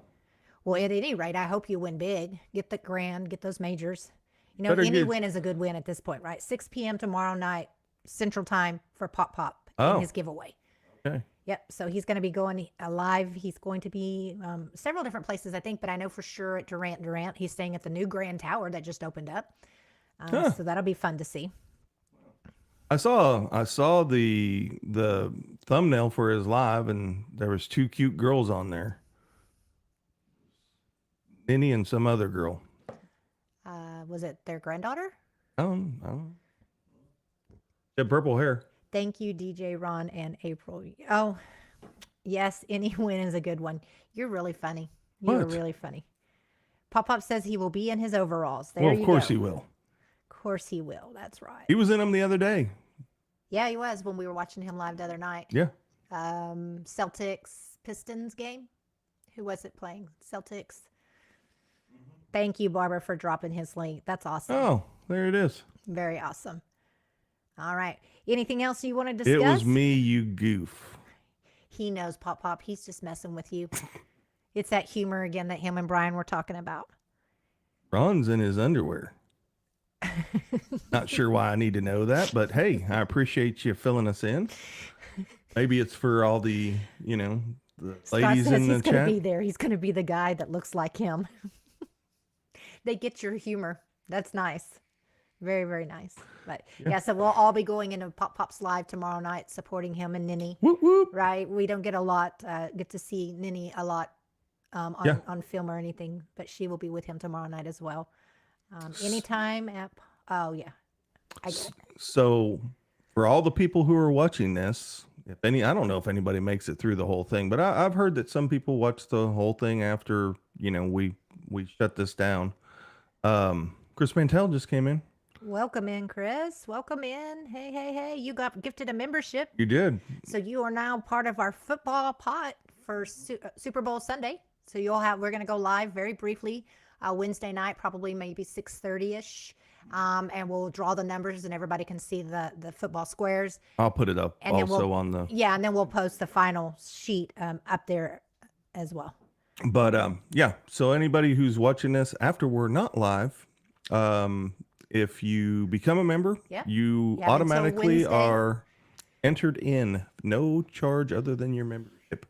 Well, at any rate, I hope you win big. Get the grand, get those majors. You know, Better any get- win is a good win at this point, right? 6 p.m. tomorrow night, Central Time for Pop Pop Oh. and his giveaway. okay. Yep. So he's going to be going live. He's going to be several different places, I think, but I know for sure at Durant. He's staying at the new Grand Tower that just opened up. So that'll be fun to see. I saw the thumbnail for his live, and there was 2 cute girls on there. Minnie and some other girl. Was it their granddaughter? I don't know. She had purple hair. Thank you, DJ Ron and April. Oh, yes, any win is a good one. You're really funny. You're What? really funny. Pop Pop says he will be in his overalls. There Well, you of course go. he will. Of course he will. That's right. He was in them the other day. Yeah, he was when we were watching him live the other night. Yeah. Celtics Pistons game. Who was it playing? Celtics. Thank you, Barbara, for dropping his link. That's awesome. Oh, there it is. Very awesome. All right. Anything else you want to discuss? It was me, you goof. He knows, Pop Pop. He's just messing with you. It's that humor again that him and Brian were talking about. Ron's in his underwear. Not sure why I need to know that, but hey, I appreciate you filling us in. Maybe it's for all the, the Scott ladies says in the he's going to chat. be there. He's going to be the guy that looks like him. They get your humor. That's nice. Very, very nice. But yeah, so we'll all be going into Pop Pop's live tomorrow night, supporting him and Ninny. Whoop, whoop. Right? We don't get to see Ninny a lot on film or anything, but she will be with him tomorrow night as well. Anytime at, oh yeah. I get it. So for all the people who are watching this, if any, I don't know if anybody makes it through the whole thing, but I've heard that some people watch the whole thing after, we shut this down. Chris Mantel just came in. Welcome in, Chris. Welcome in. Hey, hey, hey. You got gifted a membership. You did. So you are now part of our football pot for Super Bowl Sunday. So we're going to go live very briefly Wednesday night, probably maybe 6:30ish. And we'll draw the numbers and everybody can see the football squares. I'll put it up And then also on the. Yeah, and then we'll post the final sheet up there as well. But yeah, so anybody who's watching this after we're not live, if you become a member, Yeah. you Yeah, until automatically Wednesday. are entered in, no charge other than your membership,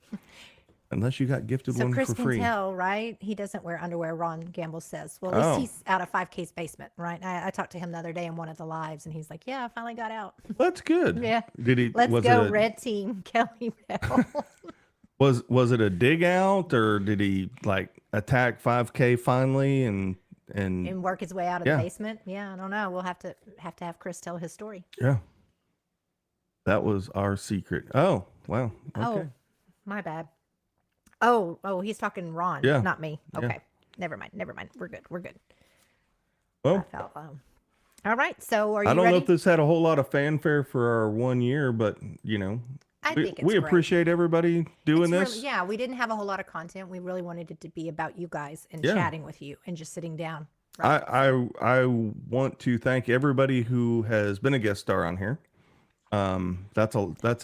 unless you got gifted So one Chris for can free. tell, right? He doesn't wear underwear, Ron Gamble says. Well, at Oh. least he's out of 5K's basement, right? I talked to him the other day in one of the lives, and he's like, yeah, I finally got out. That's good. Yeah. Did he? Let's was go, it a, red team, Kelly Bell. Was it a dig out, or did he like attack 5K finally and And work his way out of Yeah. the basement. Yeah, I don't know. We'll have to have Chris tell his story. yeah, that was our secret. Oh wow. Okay. Oh, my bad. Oh, he's talking Ron, Yeah. not me. Yeah. Okay. Never mind. We're good. Well, I felt, all right. So are you I don't ready? know if this had a whole lot of fanfare for our 1 year, but I we, think it's we great. appreciate everybody doing It's this. really- yeah, we didn't have a whole lot of content. We really wanted it to be about you guys and Yeah. chatting with you and just sitting down. Right? I want to thank everybody who has been a guest star on here. That's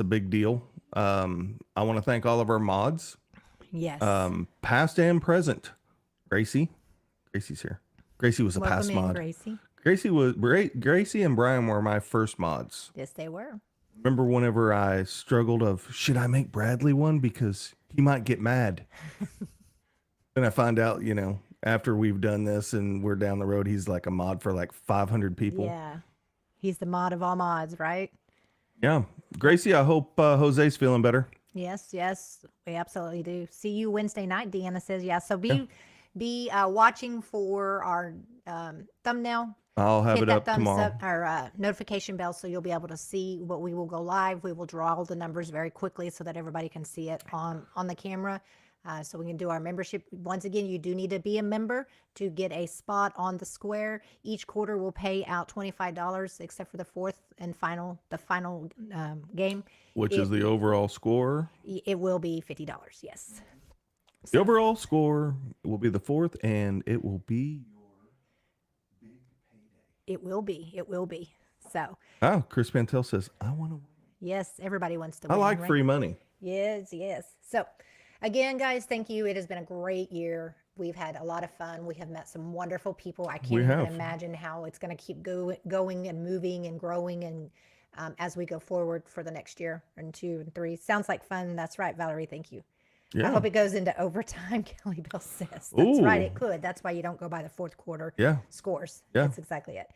a big deal. I want to thank all of our mods, Yes. past and present. Gracie's here. Gracie was a Welcome past in, mod. Gracie. Gracie and Brian were my first mods. Yes, they were. Remember whenever I struggled of, should I make Bradley one because he might get mad? Then I find out, after we've done this and we're down the road, he's like a mod for like 500 people. Yeah. He's the mod of all mods, right? Yeah. Gracie, I hope Jose's feeling better. Yes, we absolutely do. See you Wednesday night, Deanna says. Yeah, so be watching for our thumbnail. I'll have Hit it that up thumbs tomorrow. up or notification bell so you'll be able to see what we will go live. We will draw all the numbers very quickly so that everybody can see it on the camera. So we can do our membership. Once again, you do need to be a member to get a spot on the square. Each quarter will pay out $25, except for the final game. Which is the overall score. It will be $50. Yes. The overall score will be the fourth, and it will be It will be. So Chris Pantel says, I want to win. yes, everybody wants to I win. like right? free money. Yes. So, again, guys, thank you. It has been a great year. We've had a lot of fun. We have met some wonderful people. I can't We even have. imagine how it's going to keep going and moving and growing and as we go forward for the next year and 2 and 3. Sounds like fun. That's right, Valerie. Thank you. I Yeah. hope it goes into overtime, Kelly Bell says. That's right, Ooh. it could. That's why you don't go by the fourth quarter Yeah. scores. Yeah. That's exactly it.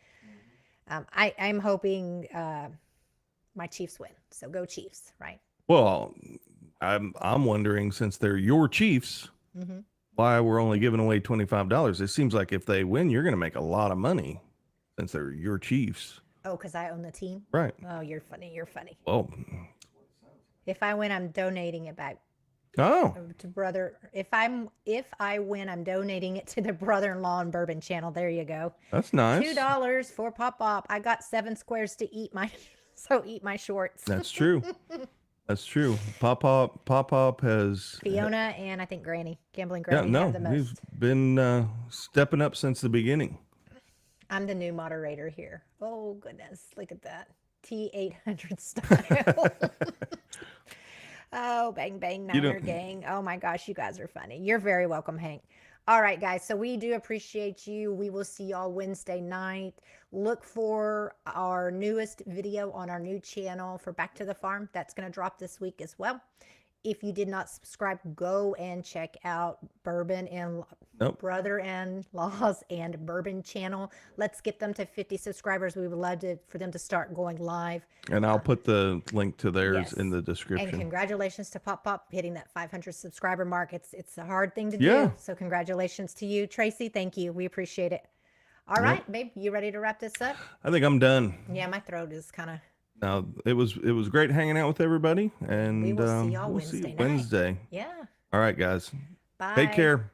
I'm hoping my Chiefs win. So go Chiefs, right? Well, I'm wondering, since they're your Chiefs, Mm-hmm. why we're only giving away $25. It seems like if they win, you're going to make a lot of money since they're your Chiefs. Oh, because I own the team? Right. Oh, you're funny. Well, If I win, I'm donating it back oh, to brother. If I win, I'm donating it to the brother-in-law and bourbon channel. There you go. that's nice. $2 for pop. I got 7 squares to eat my shorts. That's true. That's true. Pop has Fiona and I think Gambling Yeah, Granny no, have the most. he's been stepping up since the beginning. I'm the new moderator here. Oh goodness, look at that. T800 style. Oh, bang, bang, Niner gang. Oh my gosh, you guys are funny. You're very welcome, Hank. All right, guys. So we do appreciate you. We will see y'all Wednesday night. Look for our newest video on our new channel for Back to the Farm. That's going to drop this week as well. If you did not subscribe, go and check out Bourbon and Brother-in-Laws and Bourbon channel. Let's get them to 50 subscribers. We would love for them to start going live. And I'll put the link to theirs Yes. in the description. And congratulations to Pop hitting that 500 subscriber mark. It's a hard thing to Yeah. do. So congratulations to you, Tracy. Thank you. We appreciate it. All right, babe, you ready to wrap this up? I think I'm done. Yeah, my throat is kind of. Now it was great hanging out with everybody, and We will see y'all we'll Wednesday see you night. Wednesday. Yeah. All right, guys. Bye. Take care.